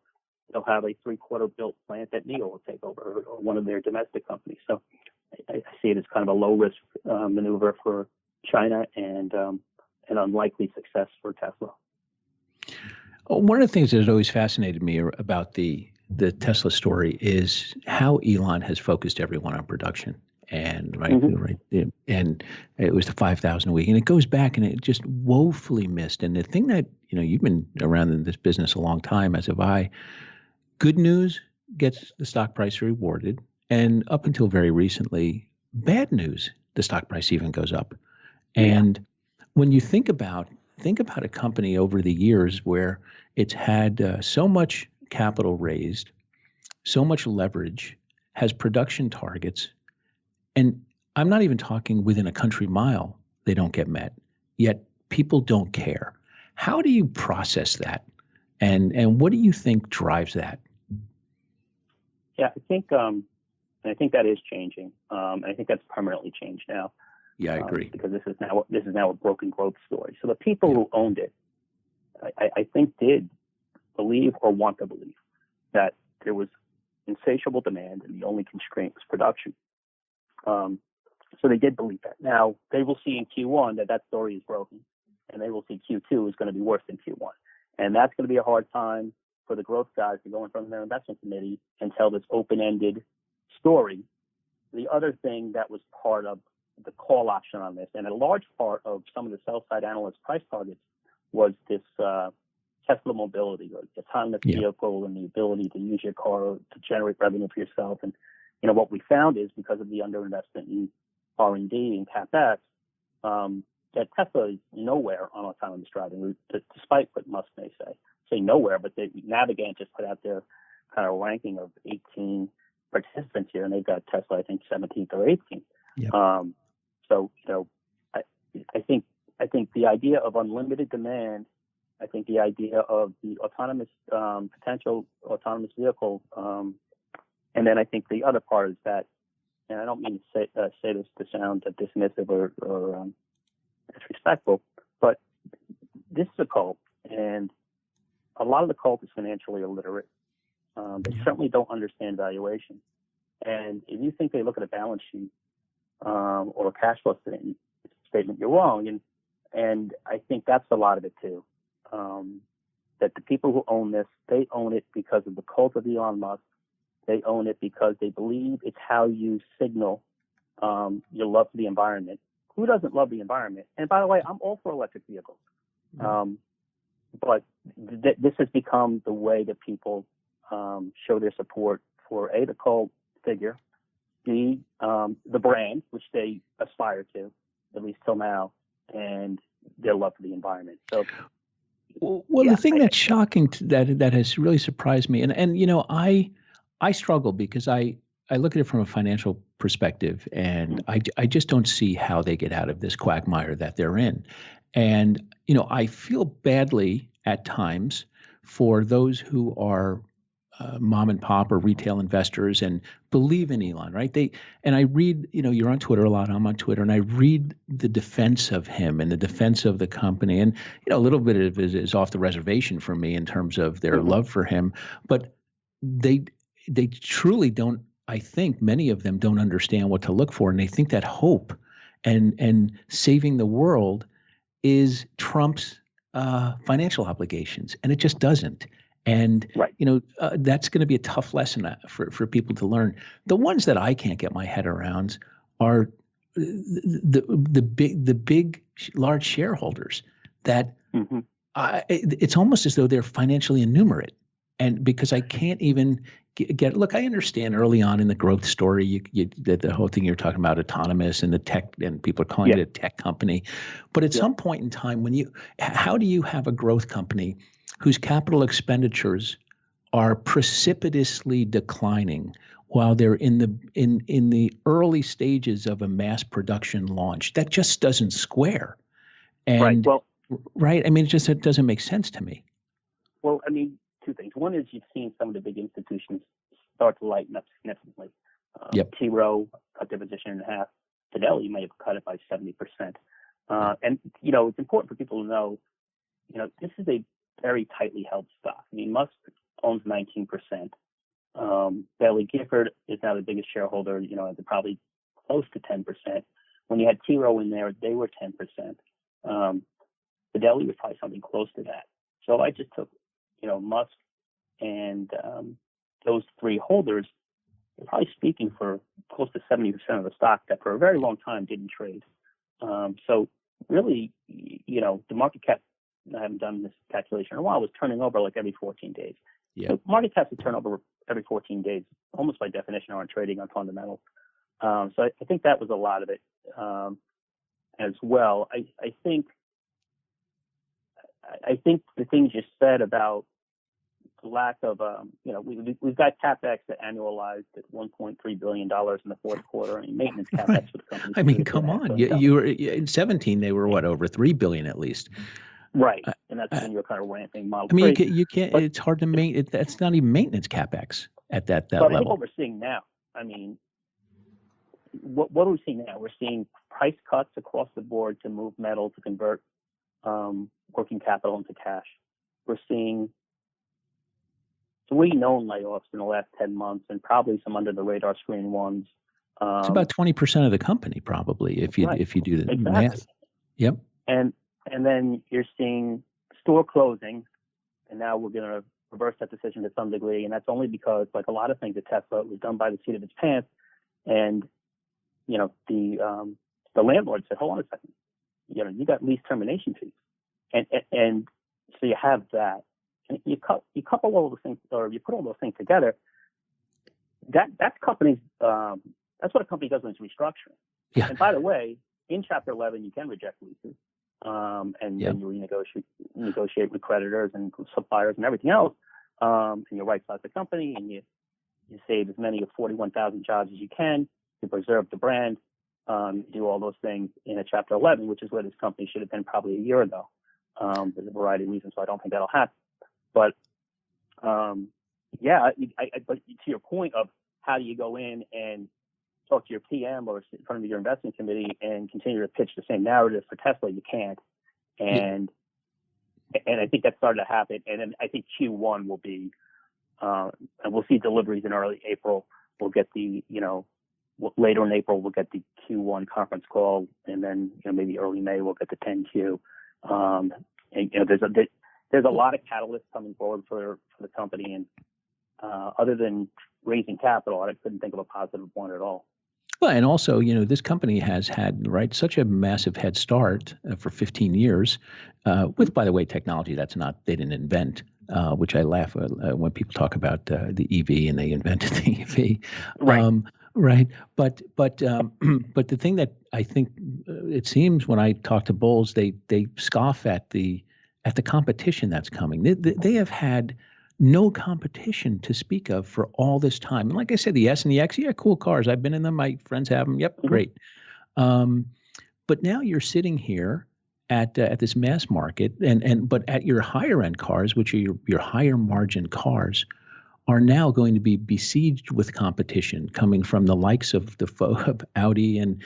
they'll have a 3/4 built plant that NIO will take over, or one of their domestic companies. So I see it as kind of a low risk maneuver for China and an unlikely success for Tesla. One of the things that has always fascinated me about the Tesla story is how Elon has focused everyone on production. And and it was the 5,000 a week, and it goes back, and it just woefully missed. And the thing that you've been around in this business a long time, as have I. Good news gets the stock price rewarded, and up until very recently, bad news, the stock price even goes up. And when you think about a company over the years where it's had so much capital raised, so much leverage, has production targets. And I'm not even talking within a country mile, they don't get met, yet people don't care. How do you process that? And what do you think drives that? Yeah, I think that is changing. I think that's permanently changed now. Yeah, I agree. Because this is now a broken growth story. So the people who owned it, I think, did believe or want to believe that there was insatiable demand and the only constraint was production. So they did believe that. Now, they will see in Q1 that story is broken, and they will see Q2 is going to be worse than Q1. And that's going to be a hard time for the growth guys to go in front of their investment committee and tell this open-ended story. The other thing that was part of the call option on this, and a large part of some of the sell-side analysts' price targets, was this Tesla mobility, or autonomous vehicle, and the ability to use your car to generate revenue for yourself. And what we found is, because of the underinvestment in R&D and CapEx, that Tesla is nowhere on autonomous driving, despite what Musk may say nowhere, but Navigant just put out their kind of ranking of 18 participants here, and they've got Tesla, I think, 17th or 18th. Yeah. So I think the idea of unlimited demand, I think the idea of the autonomous potential autonomous vehicle, and then I think the other part is that, and I don't mean to say this to sound dismissive or disrespectful, but this is a cult, and a lot of the cult is financially illiterate. They certainly don't understand valuation. And if you think they look at a balance sheet or a cash flow statement, you're wrong. And I think that's a lot of it too. That the people who own this, they own it because of the cult of Elon Musk. They own it because they believe it's how you signal your love for the environment. Who doesn't love the environment? And by the way, I'm all for electric vehicles. But this has become the way that people show their support for the cult figure, the brand, which they aspire to, at least till now, and their love for the environment. So, the thing that's shocking that has really surprised me, and I struggle because I look at it from a financial perspective, and I just don't see how they get out of this quagmire that they're in. And, I feel badly at times for those who are mom and pop or retail investors and believe in Elon, right? And I read, you're on Twitter a lot, I'm on Twitter, and I read the defense of him and the defense of the company. And, a little bit of it is off the reservation for me in terms of their love for him. But they truly don't, I think many of them don't understand what to look for. And they think that hope and saving the world is Trump's financial obligations. And it just doesn't. And, that's going to be a tough lesson for people to learn. The ones that I can't get my head around are the big, large shareholders that it's almost as though they're financially innumerate. And because I can't even get look, I understand early on in the growth story, the whole thing you're talking about, autonomous and the tech, and people are calling it a tech company. But at some point in time, how do you have a growth company whose capital expenditures are precipitously declining while they're in the early stages of a mass production launch? That just doesn't square. And, right. I mean, it doesn't make sense to me. Well, I mean, two things. One is you've seen some of the big institutions start to lighten up significantly. T. Rowe cut their position in half. Fidelity may have cut it by 70%. And, it's important for people to know, this is a very tightly held stock. I mean, Musk owns 19%. Bailey Gifford is now the biggest shareholder, they're probably close to 10%. When you had T. Rowe in there, they were 10%. Fidelity was probably something close to that. So I just took, Musk and those three holders, they're probably speaking for close to 70% of the stock that for a very long time didn't trade. So really, the market cap, I haven't done this calculation in a while, was turning over like every 14 days. Yeah. So market caps that turn over every 14 days, almost by definition, aren't trading on fundamentals. So I think that was a lot of it as well. I think the things you said about the lack of, we've got capex that annualized at $1.3 billion in the fourth quarter. I mean, maintenance capex for the company. I mean, come on. You were in 17, they were over $3 billion at least. Right, and that's when you're kind of ramping Model 3. I mean, you can't. It's hard to make. That's not even maintenance capex at that but level. I think what we're seeing now. I mean, what are we seeing now? We're seeing price cuts across the board to move metal to convert working capital into cash. We're seeing 3 known layoffs in the last 10 months, and probably some under the radar screen ones. It's about 20% of the company, probably, if you do the math. Yep. And then you're seeing store closing, and now we're going to reverse that decision to some degree, and that's only because, like a lot of things at Tesla, it was done by the seat of its pants, and the landlord said, "Hold on a second, you got lease termination fees," and so you have that, and you couple all those things, or you put all those things together. That's companies. That's what a company does when it's restructuring. Yeah. And by the way, in Chapter 11, you can reject leases. And then you negotiate with creditors and suppliers and everything else, and you right-size the company, and you save as many of 41,000 jobs as you can, you preserve the brand, you do all those things in a Chapter 11, which is where this company should have been probably a year ago. There's a variety of reasons why I don't think that'll happen. But, but to your point of how do you go in and talk to your PM or in front of your investment committee and continue to pitch the same narrative for Tesla, you can't. And I think that started to happen. And then I think Q1 will be, and we'll see deliveries in early April. We'll get the, later in April, we'll get the Q1 conference call. And then, maybe early May, we'll get the 10Q. And, there's a lot of catalysts coming forward for the company. And other than raising capital, I couldn't think of a positive one at all. Well, and also, this company has had, such a massive head start for 15 years with, by the way, technology they didn't invent, which I laugh when people talk about the EV and they invented the EV. Right. Right. But the thing that I think it seems when I talk to bulls, they scoff at the competition that's coming. They have had no competition to speak of for all this time. And like I said, the S and the X, cool cars. I've been in them. My friends have them. Yep, great. But now you're sitting here at this mass market, but at your higher end cars, which are your higher margin cars, are now going to be besieged with competition coming from the likes of of Audi and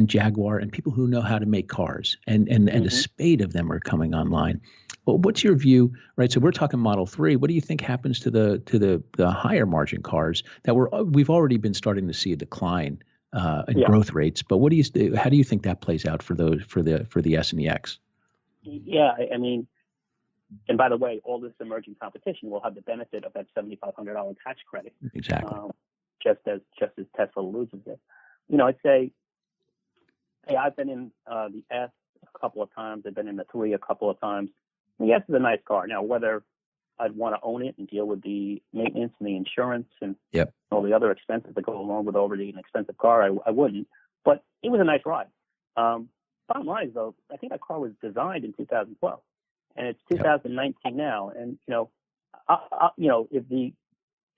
Jaguar and people who know how to make cars, and a spate of them are coming online. Well, what's your view, right? So we're talking Model 3. What do you think happens to the higher margin cars that we've already been starting to see a decline in growth rates? But how do you think that plays out for the S and the X? Yeah, I mean. And by the way, all this emerging competition will have the benefit of that $7,500 tax credit. Exactly. Just as Tesla loses it. I'd say, hey, I've been in the S a couple of times. I've been in the 3 a couple of times. The S is a nice car. Now, whether I'd want to own it and deal with the maintenance and the insurance and all the other expenses that go along with already an expensive car, I wouldn't. But it was a nice ride. Bottom line is, though, I think that car was designed in 2012. And it's 2019 now, and if the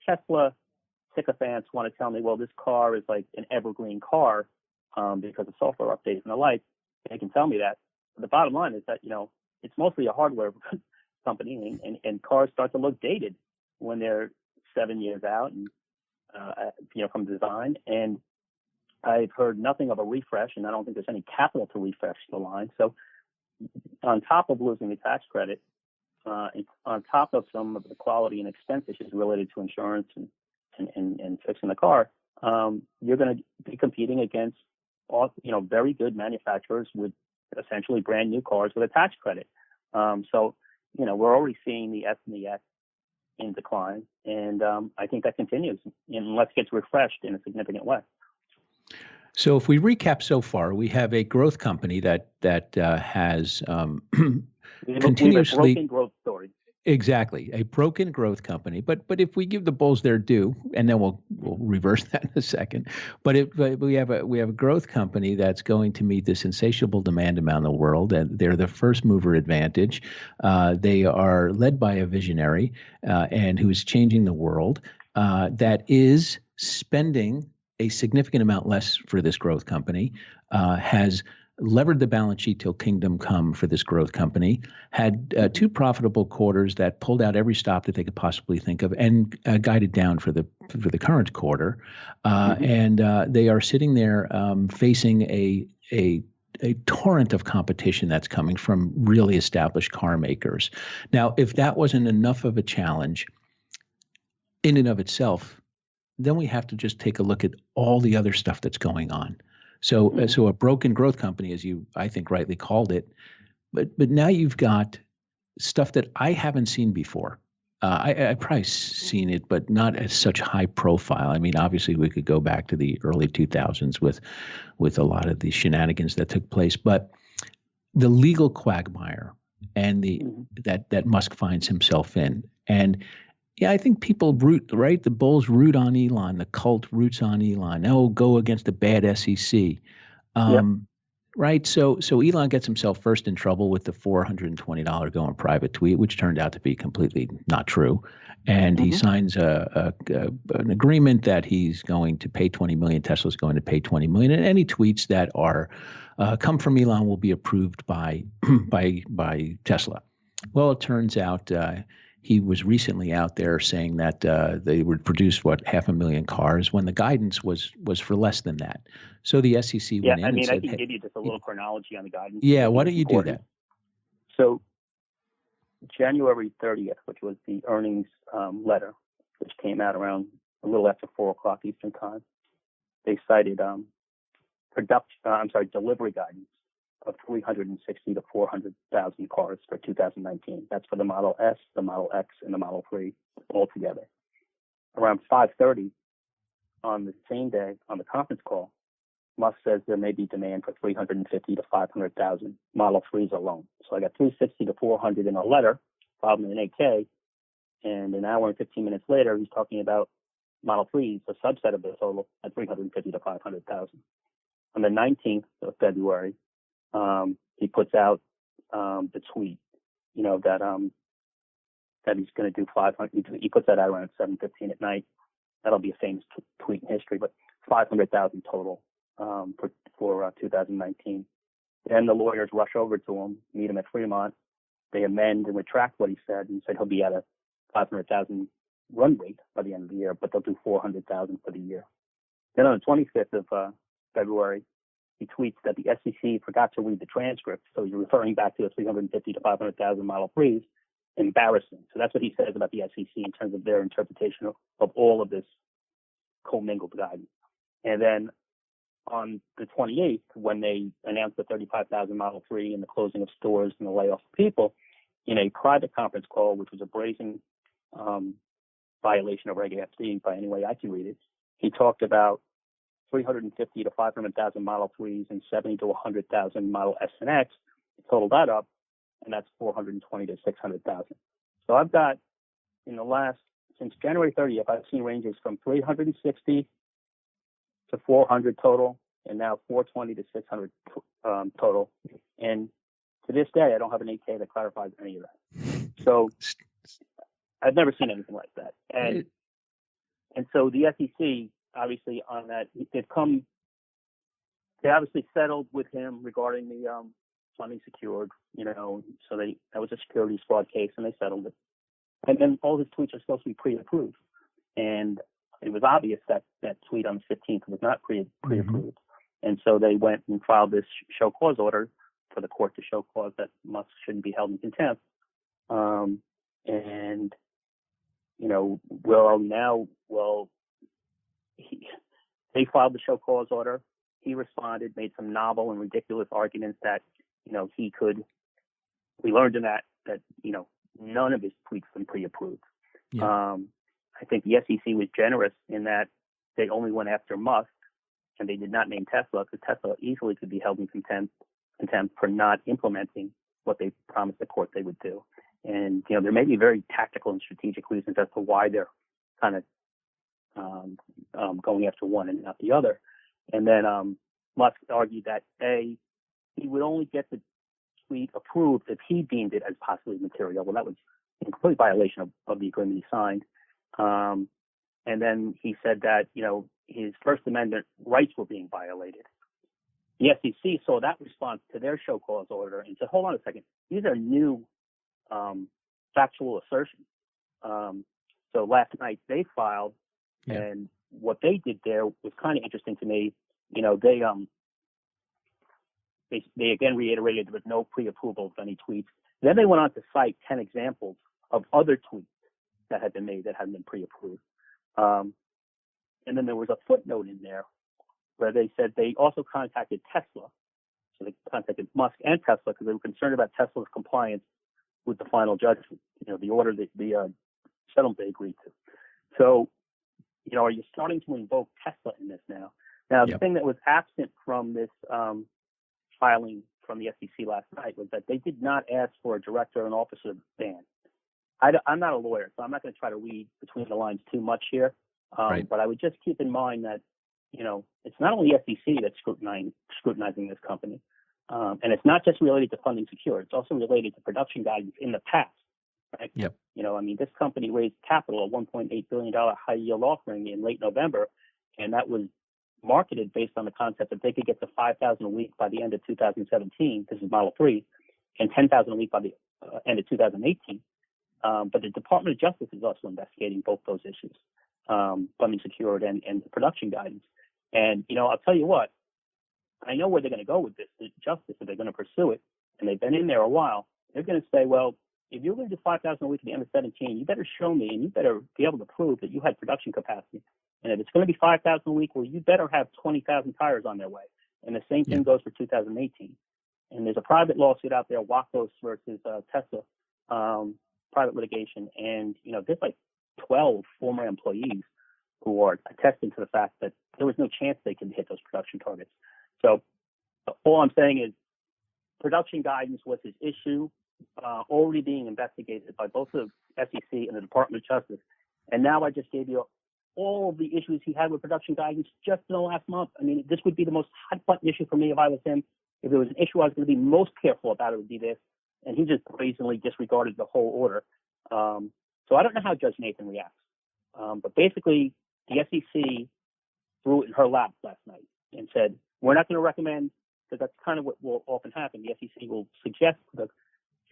Tesla sycophants want to tell me, well, this car is like an evergreen car because of software updates and the like, they can tell me that. But the bottom line is that it's mostly a hardware company, and cars start to look dated when they're 7 years out, and from design. And I've heard nothing of a refresh, and I don't think there's any capital to refresh the line. So, on top of losing the tax credit, on top of some of the quality and expense issues related to insurance and fixing the car, you're going to be competing against very good manufacturers with essentially brand new cars with a tax credit. So we're already seeing the S and the X in decline, and I think that continues unless it gets refreshed in a significant way. So if we recap so far, we have a growth company that has continuously we have a broken growth story. Exactly, a broken growth company. But if we give the bulls their due, and then we'll reverse that in a second. But we have a growth company that's going to meet this insatiable demand around the world, and they're the first mover advantage. They are led by a visionary and who is changing the world. That is spending a significant amount less for this growth company, has levered the balance sheet till kingdom come for this growth company, had 2 profitable quarters that pulled out every stop that they could possibly think of, and guided down for the current quarter. And they are sitting there facing a torrent of competition that's coming from really established car makers. Now, if that wasn't enough of a challenge in and of itself, then we have to just take a look at all the other stuff that's going on. So a broken growth company, as you, I think, rightly called it, but now you've got stuff that I haven't seen before. I've probably seen it, but not at such high profile. I mean, obviously, we could go back to the early 2000s with a lot of the shenanigans that took place, but the legal quagmire and that Musk finds himself in, and yeah, I think people root, right? The bulls root on Elon. The cult roots on Elon. Oh, go against the bad SEC. Right? So Elon gets himself first in trouble with the $420 going private tweet, which turned out to be completely not true. And he signs an agreement that he's going to pay $20 million. Tesla's going to pay $20 million. And any tweets that are come from Elon will be approved by Tesla. Well, it turns out he was recently out there saying that they would produce 500,000 cars when the guidance was for less than that. So the SEC went in and said, I can give you just a little chronology on the guidance. Yeah, why don't you do that? So January 30th, which was the earnings letter, which came out around a little after 4 o'clock Eastern time, they cited delivery guidance of 360 to 400,000 cars for 2019. That's for the Model S, the Model X, and the Model 3 all together. Around 5:30 on the same day on the conference call, Musk says there may be demand for 350 to 500,000 Model 3s alone. So I got 360 to 400 in a letter, filed in an 8K, and an hour and 15 minutes later, he's talking about Model 3s, a subset of the total, at 350 to 500,000. On the 19th of February, he puts out the tweet, that he's going to do 500. He puts that out around 7:15 at night. That'll be a famous tweet in history, but 500,000 total for 2019. Then the lawyers rush over to him, meet him at Fremont. They amend and retract what he said and said he'll be at a 500,000 run rate by the end of the year, but they'll do 400,000 for the year. Then on the 25th of February, he tweets that the SEC forgot to read the transcript. So he's referring back to the 350 to 500,000 Model 3s. Embarrassing. So that's what he says about the SEC in terms of their interpretation of all of this commingled guidance. And then on the 28th, when they announced the 35,000 Model 3 and the closing of stores and the layoff of people, in a private conference call, which was a brazen violation of Reg FD by any way I can read it, he talked about 350 to 500,000 Model 3s and 70 to 100,000 Model S and X. He totaled that up, and that's 420 to 600,000. So I've got, since January 30th, I've seen ranges from 360 to 400 total, and now 420 to 600 total. And to this day, I don't have an 8K that clarifies any of that. So I've never seen anything like that. And so the SEC, obviously, on that, they obviously settled with him regarding the funding secured, so that was a securities fraud case, and they settled it. And then all his tweets are supposed to be pre-approved. And it was obvious that that tweet on the 15th was not pre-approved. Mm-hmm. And so they went and filed this show cause order for the court to show cause that Musk shouldn't be held in contempt. They filed the show cause order. He responded, made some novel and ridiculous arguments that, we learned in that, none of his tweets been pre-approved. Yeah. I think the SEC was generous in that they only went after Musk and they did not name Tesla, because Tesla easily could be held in contempt for not implementing what they promised the court they would do. And, there may be very tactical and strategic reasons as to why they're kind of going after one and not the other. And then Musk argued that, he would only get the tweet approved if he deemed it as possibly material. Well, that was in complete violation of the agreement he signed. And then he said that, his First Amendment rights were being violated. The SEC saw that response to their show cause order and said, hold on a second, these are new factual assertions. So last night they filed, and what they did there was kind of interesting to me. They again reiterated there was no pre-approval of any tweets. Then they went on to cite 10 examples of other tweets that had been made that hadn't been pre-approved. And then there was a footnote in there where they said they also contacted Tesla. So they contacted Musk and Tesla because they were concerned about Tesla's compliance with the final judgment, the order that the settlement they agreed to. So, are you starting to invoke Tesla in this now? Now, the thing that was absent from this filing from the SEC last night was that they did not ask for a director and officer ban. I'm not a lawyer, so I'm not going to try to read between the lines too much here. Right. But I would just keep in mind that, it's not only the SEC that's scrutinizing this company. And it's not just related to funding secure. It's also related to production guidance in the past. Right? Yep. This company raised capital, a $1.8 billion high yield offering in late November. And that was marketed based on the concept that they could get to 5,000 a week by the end of 2017. This is Model 3, and 10,000 a week by the end of 2018. But the Department of Justice is also investigating both those issues, funding secured and the production guidance. And, I'll tell you what, I know where they're going to go with this, the justice, if they're going to pursue it. And they've been in there a while. They're going to say, well, if you're going to do 5,000 a week at the end of 17, you better show me and you better be able to prove that you had production capacity. And if it's going to be 5,000 a week, well, you better have 20,000 tires on their way. And the same thing goes for 2018. And there's a private lawsuit out there, Wackos versus Tesla, private litigation. And, there's like 12 former employees who are attesting to the fact that there was no chance they could hit those production targets. So all I'm saying is production guidance was his issue, already being investigated by both the SEC and the Department of Justice. And now I just gave you all of the issues he had with production guidance just in the last month. I mean, this would be the most hot-button issue for me if I was him. If there was an issue I was going to be most careful about, it would be this. And he just brazenly disregarded the whole order. So I don't know how Judge Nathan reacts. But basically, the SEC threw it in her lap last night and said, we're not going to recommend because that's kind of what will often happen. The SEC will suggest to the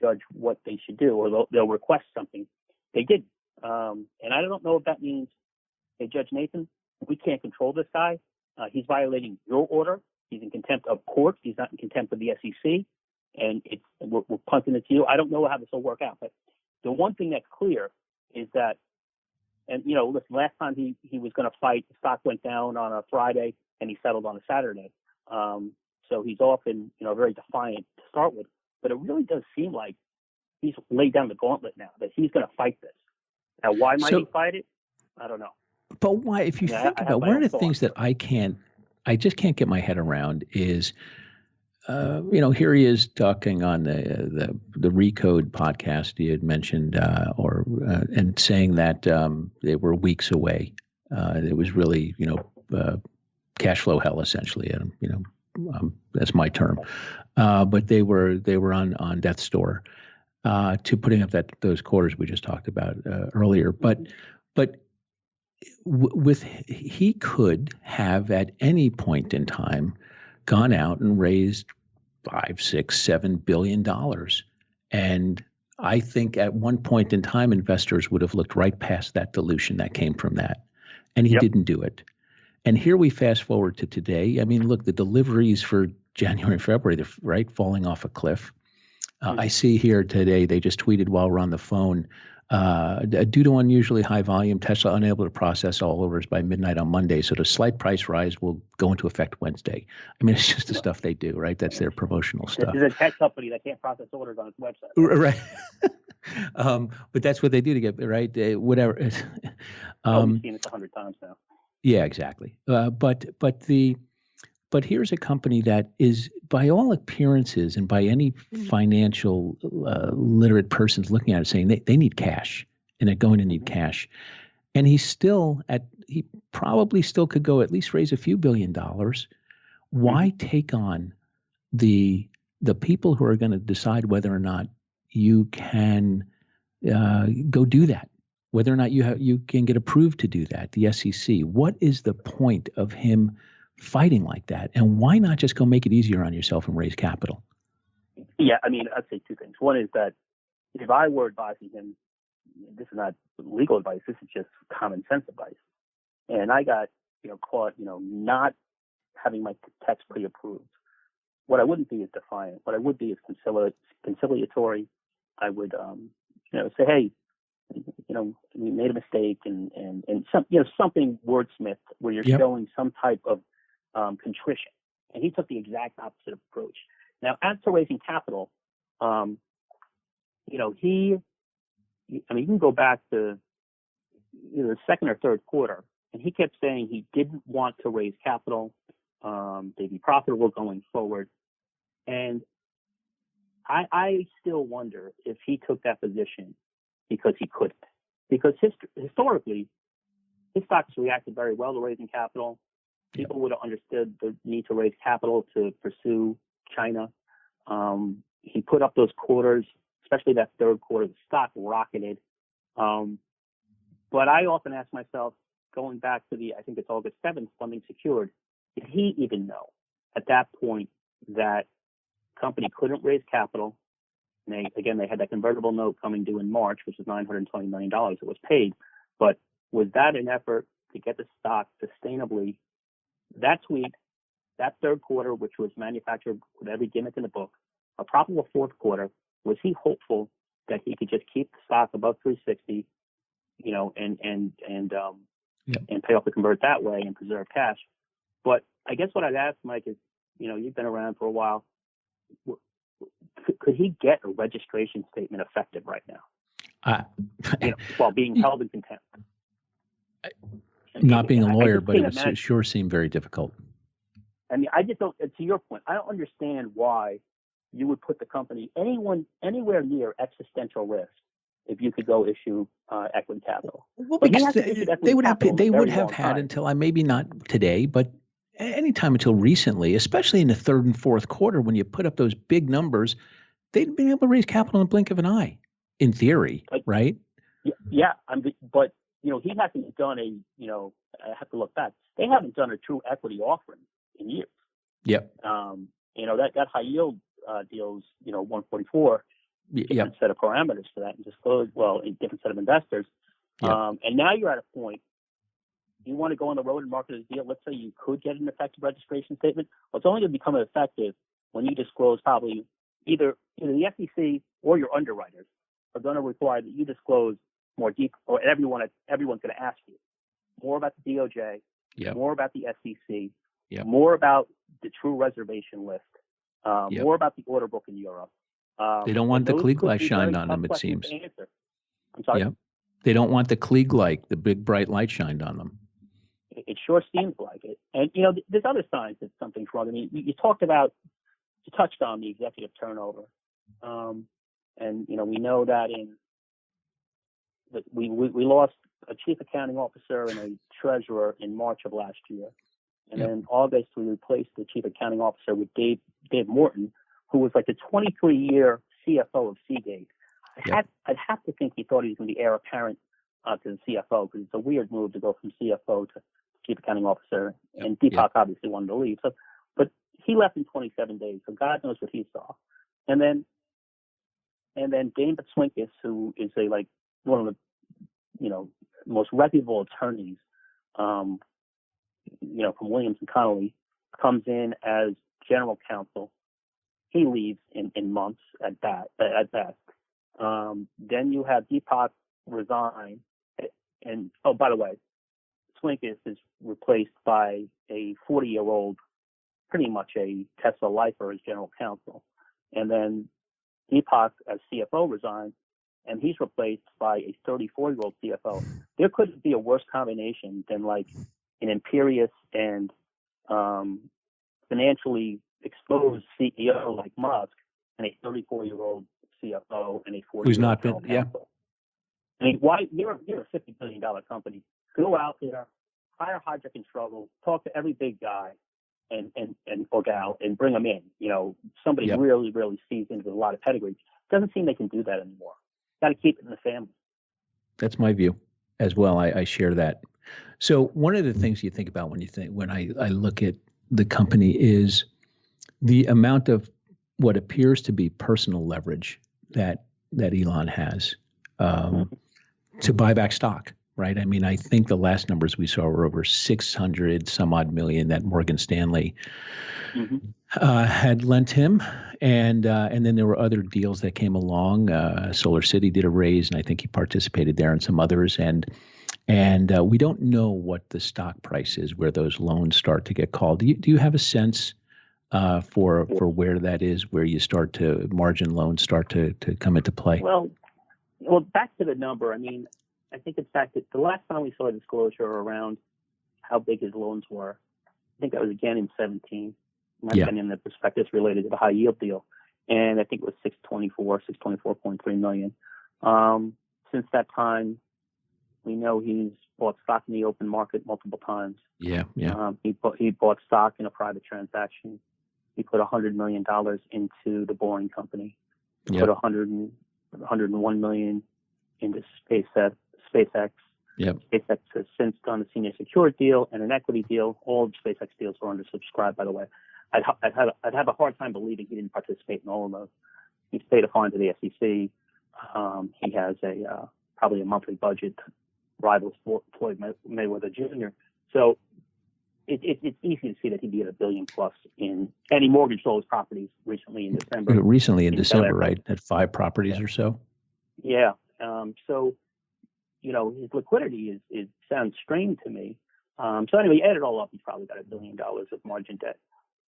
judge what they should do, or they'll request something. They didn't. And I don't know if that means, hey, Judge Nathan, we can't control this guy. He's violating your order. He's in contempt of court. He's not in contempt of the SEC. And we're punting it to you. I don't know how this will work out. But the one thing that's clear is that, and, listen, last time he was going to fight, the stock went down on a Friday, and he settled on a Saturday. So he's often, very defiant to start with. But it really does seem like he's laid down the gauntlet now, that he's going to fight this. Now, why might he fight it? I don't know. But why, if you think about one of the things that I just can't get my head around is, here he is talking on the Recode podcast he had mentioned, and saying that they were weeks away. It was really, cash flow hell essentially. That's my term. But they were on death's door to putting up those quarters we just talked about earlier. But he could have at any point in time gone out and raised $5, $6, $7 billion. And I think at one point in time, investors would have looked right past that dilution that came from that. And he didn't do it. And here we fast forward to today. I mean, look, the deliveries for January and February, they're right falling off a cliff. I see here today, they just tweeted while we're on the phone, due to unusually high volume, Tesla unable to process all orders by midnight on Monday. So the slight price rise will go into effect Wednesday. I mean, it's just the stuff they do, right? That's their promotional stuff. There's a tech company that can't process orders on its website. Right. But that's what they do to get, right? Whatever. We've seen it 100 times now. Yeah, exactly. But here's a company that is, by all appearances and by any financial literate persons looking at it, saying they need cash and they're going to need cash. And he probably still could go at least raise a few $1 billion. Why take on the people who are going to decide whether or not you can go do that, whether or not you can get approved to do that, the SEC? What is the point of him fighting like that? And why not just go make it easier on yourself and raise capital? Yeah, I mean, I'd say two things. One is that if I were advising him, this is not legal advice, this is just common sense advice. And I got, caught, not having my text pre-approved. What I wouldn't be is defiant. What I would be is conciliatory. I would, say, hey, we made a mistake, and something wordsmith where you're showing some type of contrition. And he took the exact opposite approach. Now, as to raising capital, you can go back to the second or third quarter, and he kept saying he didn't want to raise capital. They'd be profitable going forward. And I still wonder if he took that position because he couldn't. Because historically, his stocks reacted very well to raising capital. People would have understood the need to raise capital to pursue China. He put up those quarters, especially that third quarter, the stock rocketed. But I often ask myself, going back to I think it's August 7th, funding secured, did he even know at that point that company couldn't raise capital? And they had that convertible note coming due in March, which is $920 million. It was paid. But was that an effort to get the stock sustainably that sweet, that third quarter, which was manufactured with every gimmick in the book, a profitable fourth quarter? Was he hopeful that he could just keep the stock above 360, and pay off the convert that way and preserve cash? But I guess what I'd ask, Mike, is, you've been around for a while. Could he get a registration statement effective right now? While being held in contempt? Not being a lawyer, but it would sure seem very difficult. I mean, I just don't, to your point, I don't understand why you would put the company anywhere near existential risk if you could go issue equity capital. Well, because they would have had until maybe not today, but anytime until recently, especially in the third and fourth quarter, when you put up those big numbers, they'd been able to raise capital in the blink of an eye, in theory, right? Yeah, but he hasn't done I have to look back. They haven't done a true equity offering in years. Yep. That high yield deal is 144. Different set of parameters for that, and disclose a different set of investors. And now you're at a point. You want to go on the road and market a deal. Let's say you could get an effective registration statement. Well, it's only going to become effective when you disclose probably either the SEC or your underwriters are going to require that you disclose more deep, or everyone's going to ask you more about the DOJ, more about the SEC, more about the true reservation list, more about the order book in Europe. They don't want the Klieg light shined on them, it seems. I'm sorry? Yeah. They don't want the Klieg light, the big bright light shined on them. It sure seems like it. And, there's other signs that something's wrong. I mean, you touched on the executive turnover. And, we know that we lost a chief accounting officer and a treasurer in March of last year. And then in August, we replaced the chief accounting officer with Dave Morton, who was like the 23-year CFO of Seagate. I'd have to think he thought he was going to be heir apparent to the CFO, because it's a weird move to go from CFO to chief accounting officer. And Deepak obviously wanted to leave. But he left in 27 days, so God knows what he saw. And then Dane Batswinkis, who is one of the most reputable attorneys, from Williams and Connolly, comes in as general counsel. He leaves in months at best. Then you have Deepak resign, and by the way, Swinkis is replaced by a 40-year-old, pretty much a Tesla lifer as general counsel. And then Deepak as CFO resigns, and he's replaced by a 34-year-old CFO. There couldn't be a worse combination than like an imperious and financially exposed CEO like Musk and a 34-year-old CFO and a 40-year-old who's not been, counsel. I mean, why you're a $50 billion company? Go out there, hire Heidrick and Struggle, talk to every big guy and or gal, and bring them in. Somebody really, really seasoned with a lot of pedigree. Doesn't seem they can do that anymore. Got to keep it in the family. That's my view as well. I share that. So one of the things you think about when I look at the company is the amount of what appears to be personal leverage that Elon has to buy back stock, right? I mean, I think the last numbers we saw were over 600 some odd million that Morgan Stanley had lent him, and then there were other deals that came along. Solar City did a raise, and I think he participated there, and some others, and we don't know what the stock price is where those loans start to get called. Do you have a sense for where that is, where you start to margin loans start to come into play? Well, back to the number. I mean, I think it's back to the last time we saw a disclosure around how big his loans were. I think that was again in 2017. Might have been in the prospectus related to the high yield deal, and I think it was 624.3 million. Since that time, we know he's bought stock in the open market multiple times. He bought stock in a private transaction. He put $100 million into the Boring Company. He put $101 million into SpaceX. SpaceX has since done a senior secured deal and an equity deal. All of the SpaceX deals were undersubscribed, by the way. I'd have a hard time believing he didn't participate in all of those. He's paid a fine to the SEC. He has probably a monthly budget that rivals Floyd Mayweather Jr. So it's easy to see that he'd be at $1 billion plus and he mortgaged all his properties recently in December. Right? At 5 properties or so. Yeah. So, his liquidity sounds strained to me. So anyway, add it all up, he's probably got $1 billion of margin debt.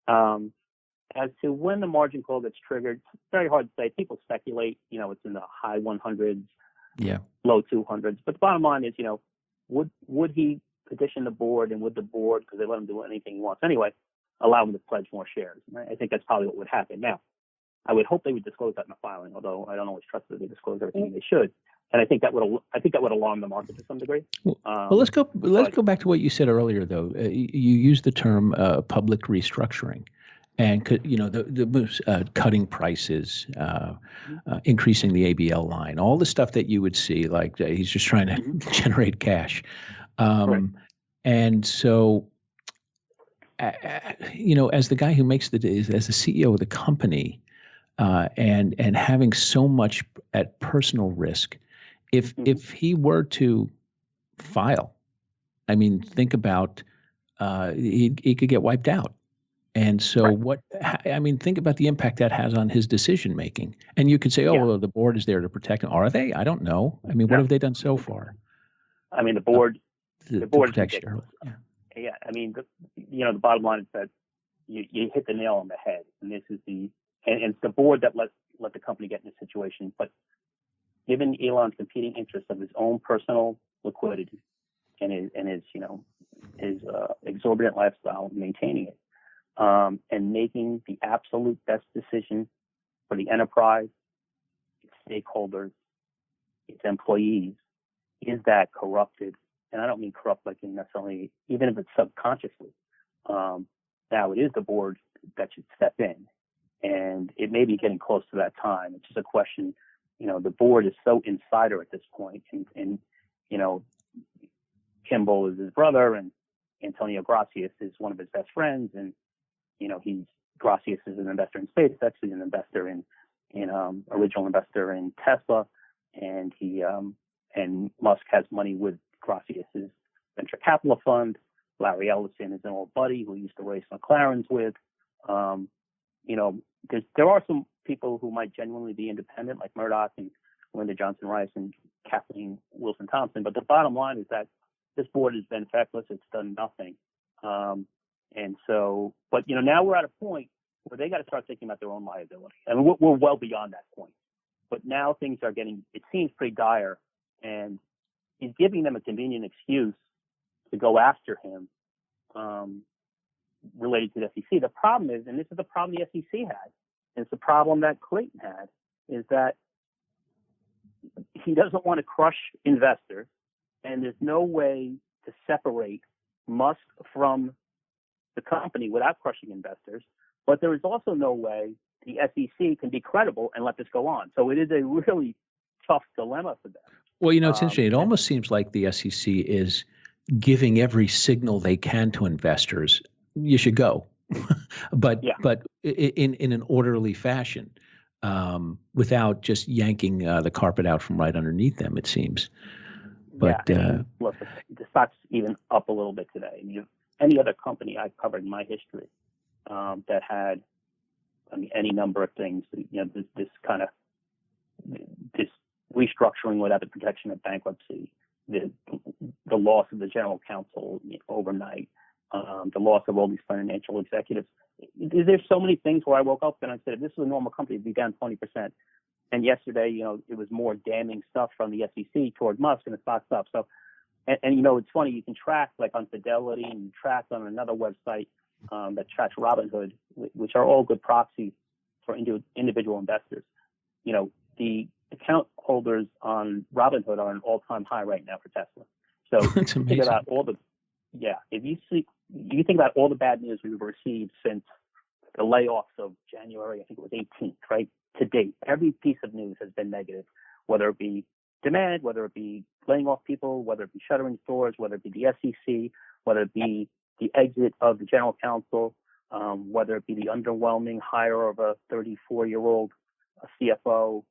As to when the margin call gets triggered, it's very hard to say. People speculate, it's in the high 100s, low 200s. But the bottom line is, would he petition the board, and would the board, because they let him do anything he wants anyway, allow him to pledge more shares? Right? I think that's probably what would happen. Now, I would hope they would disclose that in the filing, although I don't always trust that they disclose everything they should. And I think that would alarm the market to some degree. Well, let's go back to what you said earlier, though. You used the term public restructuring, and the cutting prices, increasing the ABL line, all the stuff that you would see, like he's just trying to generate cash. And so as the guy who makes as the CEO of the company, and having so much at personal risk, if he were to file, I mean, think about he could get wiped out. And so think about the impact that has on his decision making. And you could say, well, the board is there to protect him. Are they? I don't know. I mean, what have they done so far? I mean, the board protects shareholders. Yeah. I mean, the bottom line is that you hit the nail on the head. And this is and it's the board that let the company get in this situation. But given Elon's competing interests of his own personal liquidity and his exorbitant lifestyle, maintaining it, and making the absolute best decision for the enterprise, its stakeholders, its employees, is that corrupted? And I don't mean corrupt like necessarily, even if it's subconsciously. Now it is the board that should step in, and it may be getting close to that time. It's just a question. The board is so insider at this point, and Kimball is his brother, and Antonio Gracias is one of his best friends, and Gracias is an investor in SpaceX, he's an investor in original investor in Tesla, and and Musk has money with Gracias's venture capital fund. Larry Ellison is an old buddy who used to race McLarens with. There are some people who might genuinely be independent, like Murdoch and Linda Johnson Rice and Kathleen Wilson Thompson. But the bottom line is that this board has been feckless. It's done nothing. Now we're at a point where they got to start thinking about their own liability. I mean, we're well beyond that point. But now things are it seems pretty dire. And he's giving them a convenient excuse to go after him related to the SEC. The problem is, and this is the problem the SEC had, and it's the problem that Clayton had, is that he doesn't want to crush investors, and there's no way to separate Musk from the company without crushing investors. But there is also no way the SEC can be credible and let this go on. So it is a really tough dilemma for them. Well, it's interesting. It almost seems like the SEC is giving every signal they can to investors. You should go, but in an orderly fashion, without just yanking the carpet out from right underneath them. It seems. But look, the stock's even up a little bit today. Any other company I've covered in my history that had, any number of things. This restructuring without the protection of bankruptcy, the loss of the general counsel overnight, the loss of all these financial executives. There's so many things where I woke up and I said, if this was a normal company, it'd be down 20%. And yesterday, it was more damning stuff from the SEC toward Musk, and the stock's up. So, and it's funny, you can track like on Fidelity, and you track on another website that tracks Robinhood, which are all good proxies for individual investors. The account holders on Robinhood are an all-time high right now for Tesla. So that's amazing. Think about if you think about all the bad news we've received since the layoffs of January, I think it was 18th, right? To date, every piece of news has been negative, whether it be demand, whether it be laying off people, whether it be shuttering stores, whether it be the SEC, whether it be the exit of the general counsel, whether it be the underwhelming hire of a 34-year-old CFO.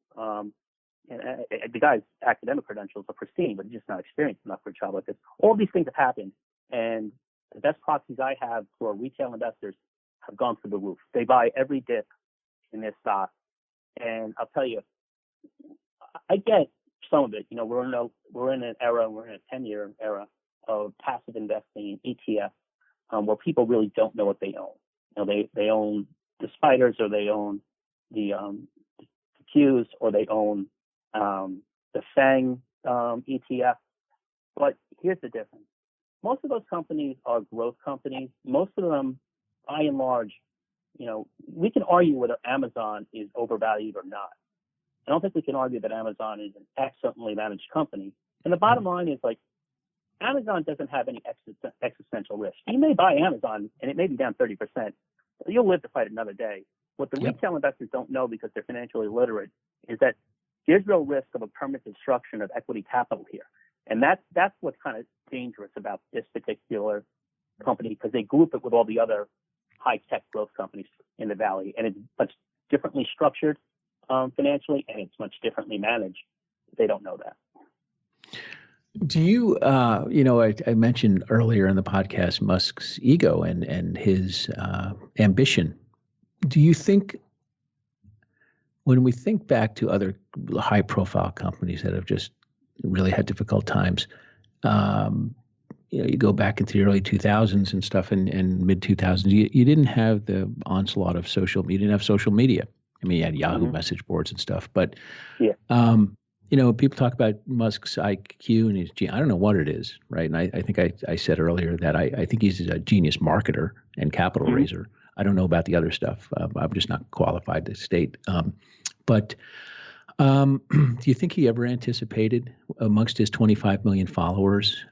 The guy's academic credentials are pristine, but he's just not experienced enough for a job like this. All these things have happened, and the best proxies I have for retail investors have gone through the roof. They buy every dip in their stock, and I'll tell you, I get some of it. We're in an era, we're in a 10-year era of passive investing in ETF, where people really don't know what they own. They own the spiders, or they own the Qs, or they own the FANG ETF. But here's the difference. Most of those companies are growth companies. Most of them, by and large, we can argue whether Amazon is overvalued or not. I don't think we can argue that Amazon is an excellently managed company. And the bottom line is, Amazon doesn't have any existential risk. You may buy Amazon, and it may be down 30%, but you'll live to fight another day. What the retail investors don't know, because they're financially illiterate, is that there's no risk of a permanent destruction of equity capital here. And that's what's kind of dangerous about this particular company because they group it with all the other high-tech growth companies in the Valley, and it's much differently structured financially, and it's much differently managed. They don't know that. Do you, I mentioned earlier in the podcast Musk's ego and his ambition. Do you think, when we think back to other high-profile companies that have just really had difficult times, you go back into the early 2000s and stuff, and mid 2000s, you didn't have the onslaught of social. You didn't have social media. I mean, you had Yahoo message boards and stuff, but people talk about Musk's IQ and his genius. I don't know what it is, right? And I think I said earlier that I think he's a genius marketer and capital raiser. I don't know about the other stuff. I'm just not qualified to state. But do you think he ever anticipated, amongst his 25 million followers,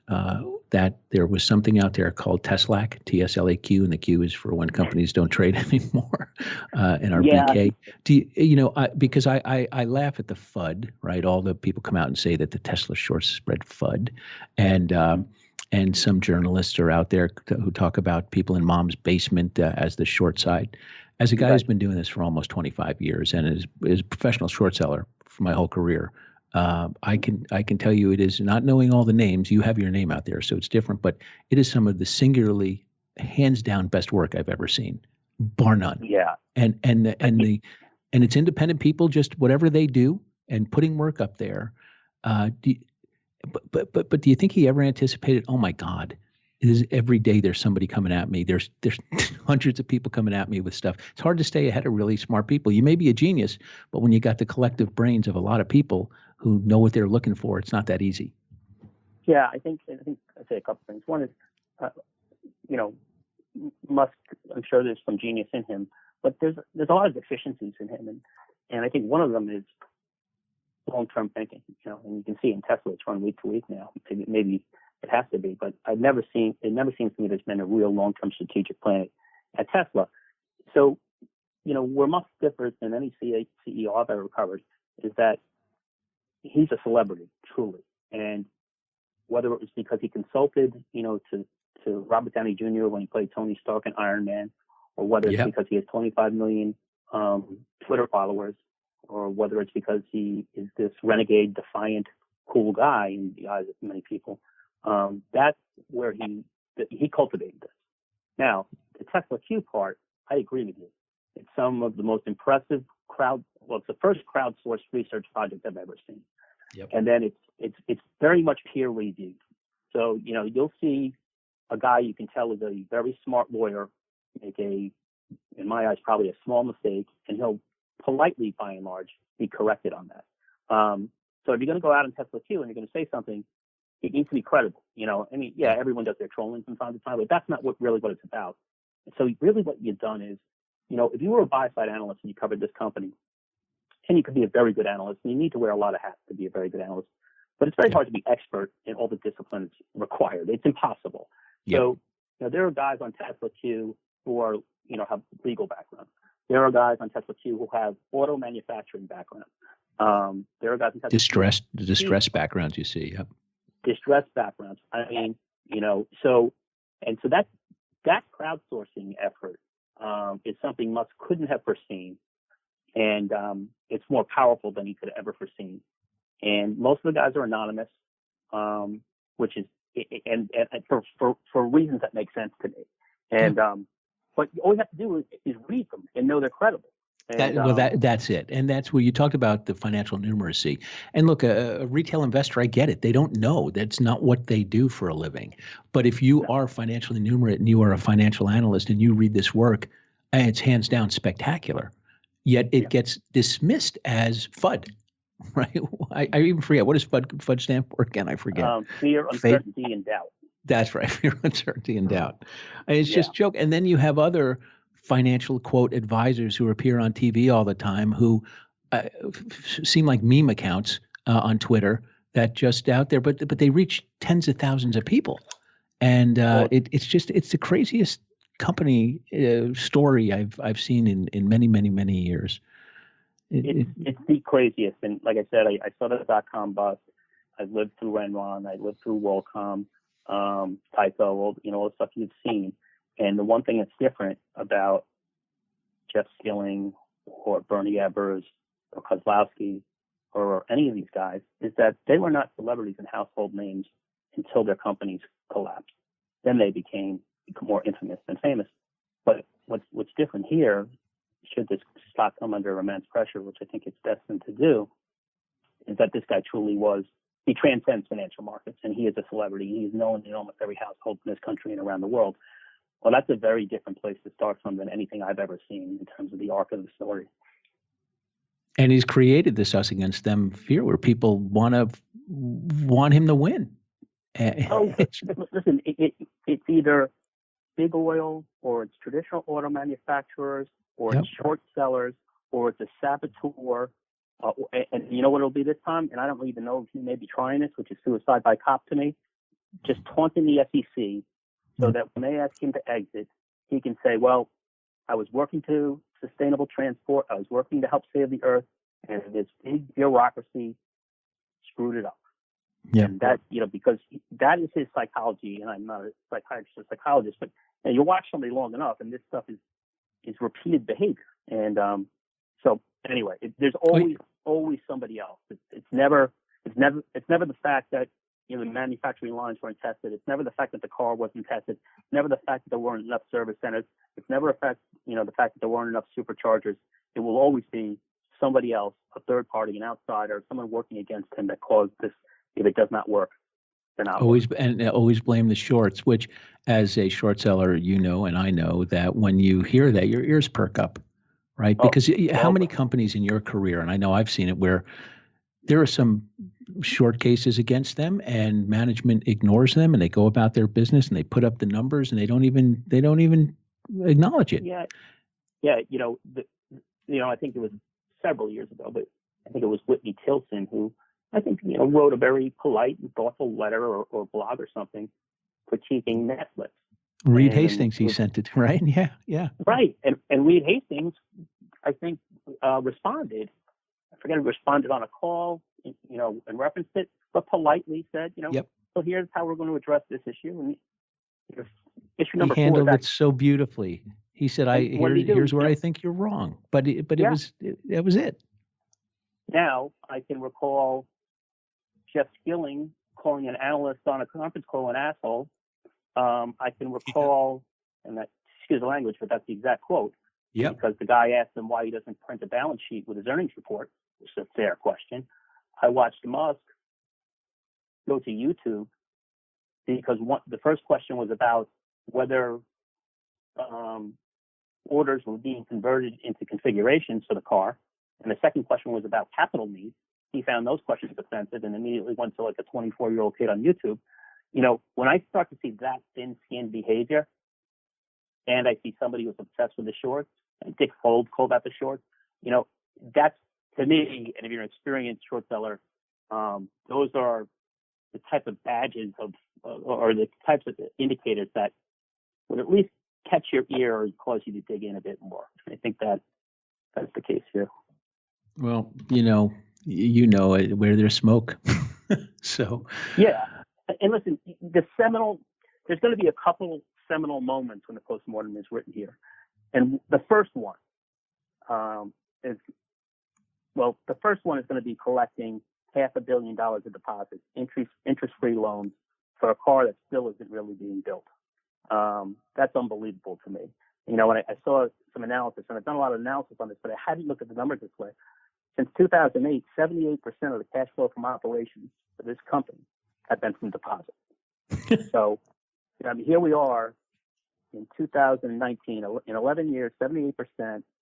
that there was something out there called TESLAQ, TSLAQ, and the Q is for when companies don't trade anymore, and RBK? Because I laugh at the FUD, right? All the people come out and say that the Tesla short spread FUD, and some journalists are out there who talk about people in mom's basement as the short side. As a guy who's been doing this for almost 25 years and is a professional short seller for my whole career, I can tell you it is, not knowing all the names, you have your name out there, so it's different, but it is some of the singularly, hands down, best work I've ever seen, bar none. Yeah. And it's independent people, just whatever they do and putting work up there. But do you think he ever anticipated, oh my God, every day there's somebody coming at me. There's hundreds of people coming at me with stuff. It's hard to stay ahead of really smart people. You may be a genius, but when you got the collective brains of a lot of people who know what they're looking for, it's not that easy. Yeah, I think I'd say a couple things. One is, Musk, I'm sure there's some genius in him, but there's a lot of deficiencies in him, and I think one of them is long-term thinking. And you can see in Tesla, it's run week to week now. Maybe it has to be, but it never seems to me there's been a real long-term strategic plan at Tesla. So, where Musk differs than any CEO I've ever covered is that he's a celebrity, truly. And whether it was because he consulted, to Robert Downey Jr. when he played Tony Stark in Iron Man, or whether it's because he has 25 million Twitter followers, or whether it's because he is this renegade, defiant, cool guy in the eyes of many people. That's where he cultivated this. Now, the Tesla Q part, I agree with you. It's some of the most impressive it's the first crowdsourced research project I've ever seen. Yep. And then it's very much peer reviewed. So, you'll see a guy you can tell is a very smart lawyer make in my eyes, probably a small mistake, and he'll politely, by and large, be corrected on that. So if you're going to go out on Tesla Q and you're going to say something, it needs to be credible. Everyone does their trolling from time to time, but that's not what it's about. And so really what you've done is, if you were a buy-side analyst and you covered this company, and you could be a very good analyst, and you need to wear a lot of hats to be a very good analyst, but it's very hard to be expert in all the disciplines required. It's impossible. Yep. So, there are guys on Tesla Q who are, have legal backgrounds. There are guys on Tesla Q who have auto manufacturing backgrounds. There are guys on Tesla distressed backgrounds, you see. Yep. Distressed backgrounds. I mean, so that crowdsourcing effort is something Musk couldn't have foreseen, and it's more powerful than he could have ever foreseen. And most of the guys are anonymous, which is and for reasons that make sense to me. And but all you have to do is read them and know they're credible. And, that's it. And that's where you talked about the financial numeracy. And look, a retail investor, I get it. They don't know. That's not what they do for a living. But if you are financially numerate and you are a financial analyst and you read this work, it's hands down spectacular. Yet it gets dismissed as FUD, right? I even forget. What does FUD stand for again? I forget. Fear, uncertainty, and doubt. That's right. Fear, uncertainty, and doubt. And it's just joke. And then you have other financial quote advisors who appear on TV all the time who seem like meme accounts on Twitter that just out there, but they reach tens of thousands of people. And it's the craziest company story I've seen in many, many, many years. It's the craziest. And like I said, I saw the .com bust. I've lived through Enron. I lived through WorldCom. Tyco, all the stuff you've seen. And the one thing that's different about Jeff Skilling or Bernie Ebbers or Kozlowski or any of these guys is that they were not celebrities and household names until their companies collapsed. Then they became more infamous and famous. But what's different here, should this stock come under immense pressure, which I think it's destined to do, is that this guy truly he transcends financial markets, and he is a celebrity. He's known in almost every household in this country and around the world. Well, that's a very different place to start from than anything I've ever seen in terms of the arc of the story. And he's created this us against them fear where people want him to win. Listen, it's either big oil, or it's traditional auto manufacturers, or it's short sellers, or it's a saboteur. And you know what it'll be this time? And I don't even know if he may be trying this, which is suicide by cop to me, just taunting the SEC so that when they ask him to exit, he can say, well, I was working to sustainable transport. I was working to help save the earth. And this big bureaucracy screwed it up. Yeah. And that, because that is his psychology. And I'm not a psychiatrist or psychologist, but you watch somebody long enough and this stuff is repeated behavior. And so anyway, there's always somebody else. It's never the fact that the manufacturing lines weren't tested. It's never the fact that the car wasn't tested. It's never the fact that there weren't enough service centers. It's never the fact that there weren't enough superchargers. It will always be somebody else, a third party, an outsider, someone working against him that caused this. If it does not work, then always blame the shorts. Which, as a short seller, and I know that when you hear that, your ears perk up, right? Because how many companies in your career, and I know I've seen it, where there are some short cases against them, and management ignores them, and they go about their business, and they put up the numbers, and they don't even acknowledge it. Yeah. I think it was several years ago, but I think it was Whitney Tilson who I think wrote a very polite and thoughtful letter or blog or something critiquing Netflix. Reed Hastings, he sent it, right? Yeah. Right, and Reed Hastings, I think, responded. I forget if he responded on a call, and referenced it, but politely said, Yep. So here's how we're going to address this issue. And issue number 4. He handled it so beautifully. He said, here's where I think you're wrong. But it was it. Now I can recall Jeff Skilling calling an analyst on a conference call an asshole. I can recall, and that, excuse the language, but that's the exact quote. Yeah. Because the guy asked him why he doesn't print a balance sheet with his earnings report, which is a fair question. I watched Musk go to YouTube because the first question was about whether orders were being converted into configurations for the car. And the second question was about capital needs. He found those questions offensive and immediately went to like a 24-year-old kid on YouTube. When I start to see that thin-skinned behavior, and I see somebody who's obsessed with the shorts, and Dick Fold called out the shorts, that's, to me, and if you're an experienced short seller, those are the type of badges or the types of indicators that would at least catch your ear or cause you to dig in a bit more. I think that's the case here. Well, where there's smoke. So yeah, and listen, there's going to be a couple seminal moments when the postmortem is written here, and the first one is going to be collecting $500 million of deposits, interest-free loans for a car that still isn't really being built. That's unbelievable to me. When I saw some analysis, and I've done a lot of analysis on this, but I hadn't looked at the numbers this way. Since 2008, 78% of the cash flow from operations for this company have been from deposits. So, here we are in 2019, in 11 years, 78%.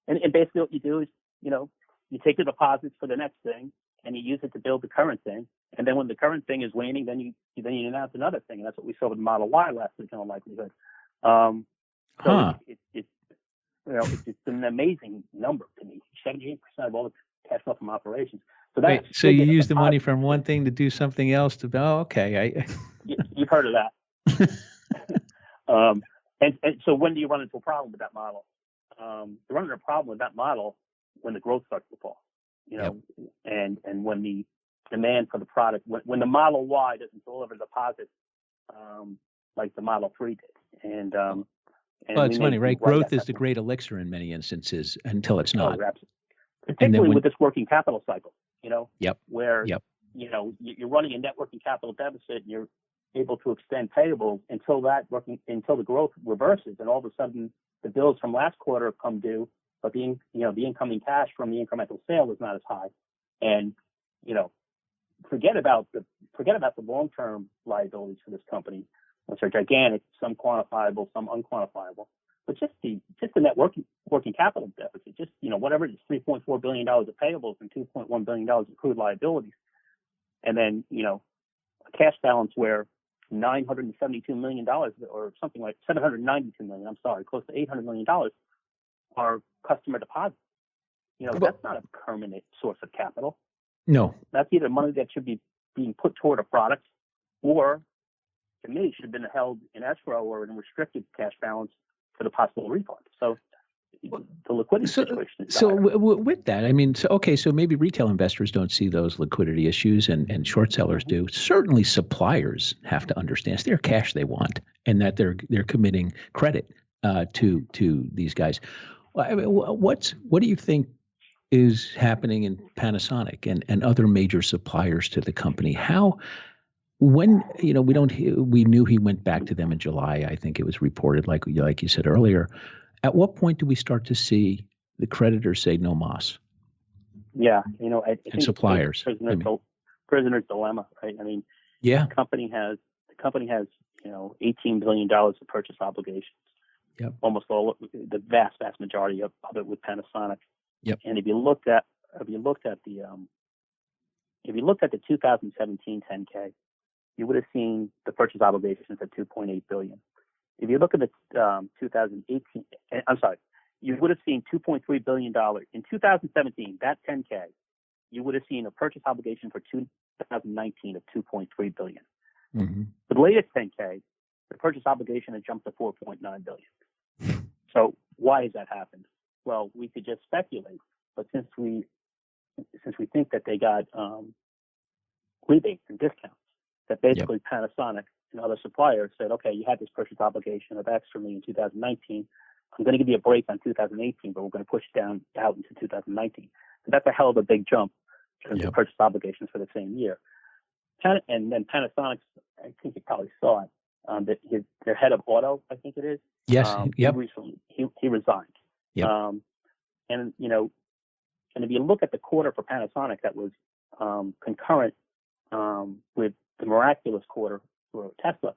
And basically what you do is, you take the deposits for the next thing and you use it to build the current thing. And then when the current thing is waning, then you announce another thing. And that's what we saw with the Model Y last week in all likelihood. It's an amazing number to me. 78% of all the cash flow from operations. So you use the money from one thing to do something else okay. You've heard of that. And so when do you run into a problem with that model? You run into a problem with that model when the growth starts to fall, and when the demand for the product, when the Model Y doesn't deliver deposits like the Model 3 did. And well, it's we funny, may be right? Growth at is that the point. great elixir in many instances until it's Oh, not. you're absolutely. And then Particularly with this working capital cycle, Yep. where Yep. You're running a net working capital deficit, and you're able to extend payables until the growth reverses, and all of a sudden the bills from last quarter come due, but the incoming cash from the incremental sale is not as high, and forget about the long-term liabilities for this company, which are gigantic, some quantifiable, some unquantifiable. But just the net working capital deficit, just whatever it is, $3.4 billion of payables and $2.1 billion of accrued liabilities, and then a cash balance where $972 million or something like $792 million, I'm sorry, close to $800 million are customer deposits. That's not a permanent source of capital. No, that's either money that should be being put toward a product, or to me should have been held in escrow or in a restricted cash balance for the possible refund. So the liquidity situation is dire. With that, I mean, so maybe retail investors don't see those liquidity issues, and short sellers do. Certainly, suppliers have to understand it's their cash they want, and that they're committing credit to these guys. I mean, what do you think is happening in Panasonic and other major suppliers to the company? When we knew he went back to them in July. I think it was reported, like you said earlier. At what point do we start to see the creditors say no mas? Yeah, I think and suppliers. Prisoner's dilemma, right? I mean, yeah, the company has $18 billion of purchase obligations. Yep. Almost all, the vast majority of it with Panasonic. Yep. And if you looked at the 2017 10K, you would have seen the purchase obligations at $2.8 billion. If you look at the 2018, I'm sorry, you would have seen $2.3 billion in 2017. That 10K, you would have seen a purchase obligation for 2019 of $2.3 billion. Mm-hmm. The latest 10K, the purchase obligation has jumped to $4.9 billion. So why has that happened? Well, we could just speculate, but since we think that they got rebates and discounts, that basically Panasonic and other suppliers said, okay, you had this purchase obligation of X for me in 2019. I'm going to give you a break on 2018, but we're going to push it out into 2019. So that's a hell of a big jump in terms of purchase obligations for the same year. And then Panasonic's, I think you probably saw it, that their head of auto, I think it is. Yes. He resigned. Yep. And if you look at the quarter for Panasonic, that was concurrent with the miraculous quarter for Tesla,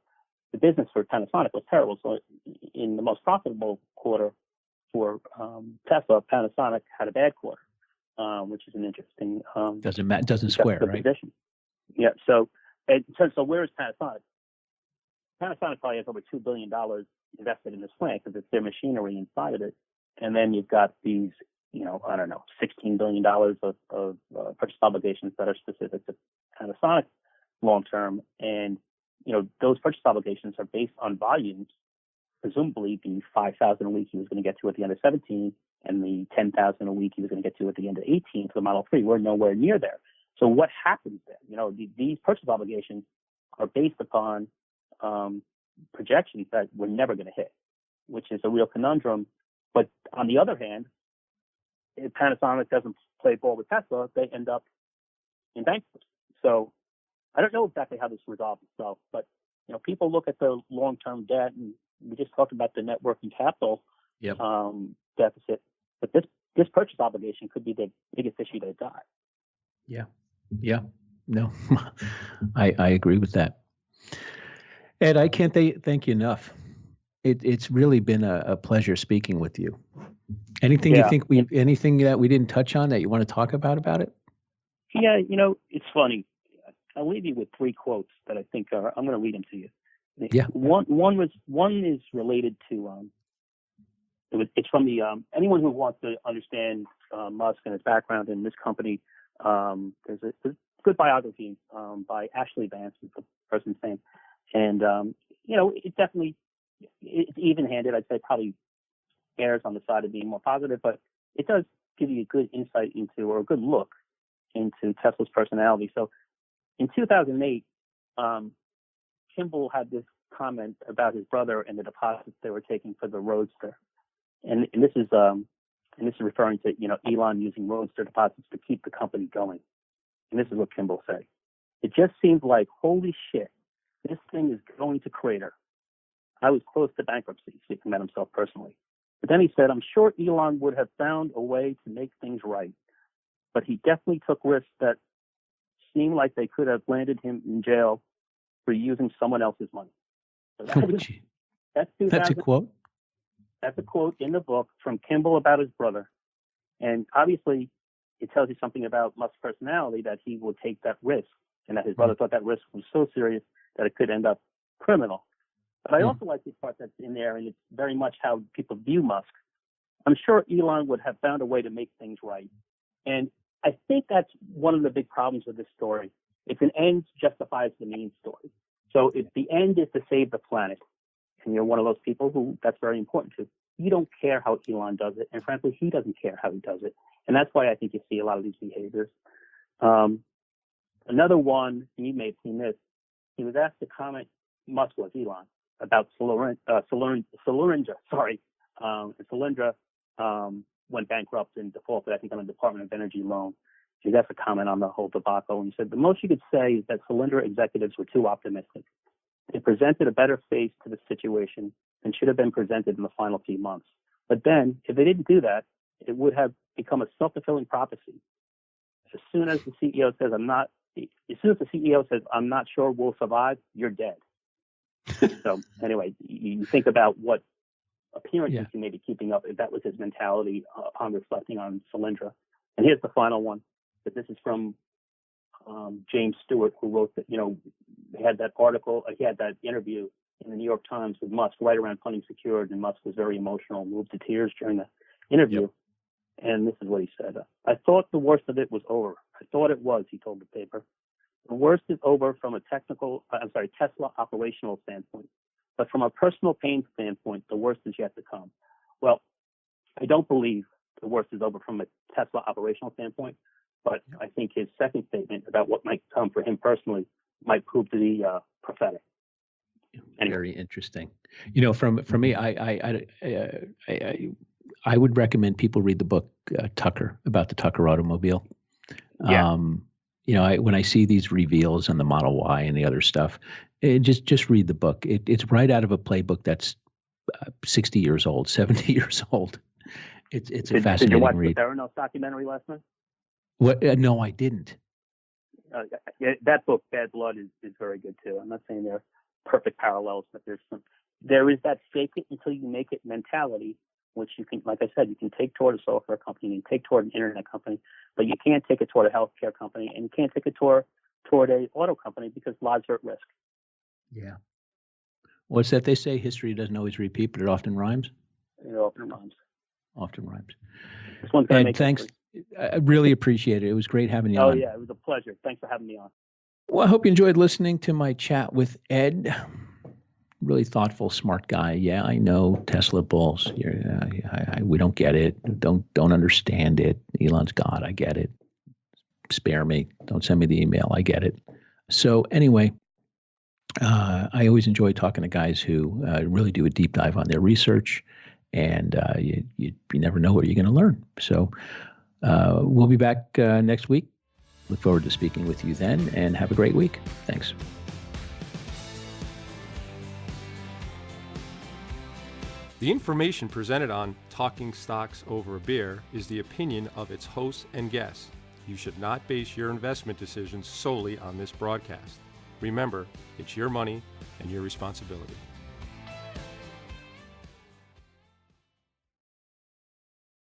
the business for Panasonic was terrible. So in the most profitable quarter for Tesla, Panasonic had a bad quarter, which is an interesting doesn't square, right? Position. Yeah. So where is Panasonic? Panasonic probably has over $2 billion invested in this plant because it's their machinery inside of it. And then you've got these, $16 billion of purchase obligations that are specific to Panasonic long term. And, those purchase obligations are based on volumes, presumably the 5,000 a week he was going to get to at the end of 17 and the 10,000 a week he was going to get to at the end of 18 for the Model 3. We're nowhere near there. So what happens then? These purchase obligations are based upon projections that we're never going to hit, which is a real conundrum. But on the other hand, if Panasonic doesn't play ball with Tesla, they end up in bankruptcy. So I don't know exactly how this resolves itself, but people look at the long-term debt, and we just talked about the net working capital deficit. But this purchase obligation could be the biggest issue they've got. Yeah. No, I agree with that. Ed, I can't thank you enough. It's really been a pleasure speaking with you. Anything you think anything that we didn't touch on that you want to talk about it? Yeah, it's funny. I'll leave you with 3 quotes that I think I'm going to read them to you. Yeah. One is related to it's from the anyone who wants to understand Musk and his background in this company. There's a good biography by Ashley Vance, is the person's name, and it definitely it's even-handed. I'd say probably errs on the side of being more positive, but it does give you a good insight into, or a good look into, Tesla's personality. So in 2008, Kimball had this comment about his brother and the deposits they were taking for the Roadster, and this is referring to Elon using Roadster deposits to keep the company going. And this is what Kimball said: "It just seemed like, holy shit, this thing is going to crater. I was close to bankruptcy," speaking about himself personally. But then he said, "I'm sure Elon would have found a way to make things right. But he definitely took risks that seemed like they could have landed him in jail for using someone else's money." So that's a quote? That's a quote in the book from Kimball about his brother. And obviously, it tells you something about Musk's personality, that he would take that risk, and that his brother thought that risk was so serious that it could end up criminal. But I also like this part that's in there, and it's very much how people view Musk. "I'm sure Elon would have found a way to make things right." And I think that's one of the big problems with this story. It's an end justifies the means story. So if the end is to save the planet, and you're one of those people who that's very important to, you don't care how Elon does it. And frankly, he doesn't care how he does it. And that's why I think you see a lot of these behaviors. Another one, and you may have seen this, he was asked to comment, Musk was Elon, about Solyndra, went bankrupt and defaulted, I think, on a Department of Energy loan. He was asked to comment on the whole debacle, and he said, "The most you could say is that Solyndra executives were too optimistic. They presented a better face to the situation than should have been presented in the final few months. But then, if they didn't do that, it would have become a self-fulfilling prophecy. As soon as the CEO says, I'm not sure we'll survive, you're dead." So anyway, you think about what appearances he may be keeping up, if that was his mentality upon reflecting on Solyndra. And here's the final one. But this is from James Stewart, who wrote that, he had that article, he had that interview in the New York Times with Musk right around funding secured, and Musk was very emotional, moved to tears during the interview. Yep. And this is what he said: "I thought the worst of it was over. I thought it was," he told the paper. "The worst is over from a Tesla operational standpoint. But from a personal pain standpoint, the worst is yet to come." Well, I don't believe the worst is over from a Tesla operational standpoint, but I think his second statement about what might come for him personally might prove to be prophetic. Anyway. Very interesting. For me, I would recommend people read the book Tucker, about the Tucker automobile. Yeah. When I see these reveals on the Model Y and the other stuff, just read the book. It's right out of a playbook that's 60 years old, 70 years old. It's a fascinating Did you watch read. the Theranos documentary last night? What? No, I didn't. That book, Bad Blood, is very good too. I'm not saying they're perfect parallels, but there is that fake it until you make it mentality, which you can, like I said, you can take toward a software company, you can take toward an internet company, but you can't take it toward a healthcare company, and you can't take it toward a auto company, because lives are at risk. Yeah. What's that they say? History doesn't always repeat, but it often rhymes. It often rhymes. This one's going to make thanks. I really appreciate it. It was great having you on. Oh, yeah, it was a pleasure. Thanks for having me on. Well, I hope you enjoyed listening to my chat with Ed. Really thoughtful, smart guy. Yeah, I know Tesla bulls. We don't get it. Don't understand it. Elon's God. I get it. Spare me. Don't send me the email. I get it. So anyway, I always enjoy talking to guys who really do a deep dive on their research, and you never know what you're going to learn. So we'll be back next week. Look forward to speaking with you then, and have a great week. Thanks. The information presented on Talking Stocks Over a Beer is the opinion of its hosts and guests. You should not base your investment decisions solely on this broadcast. Remember, it's your money and your responsibility.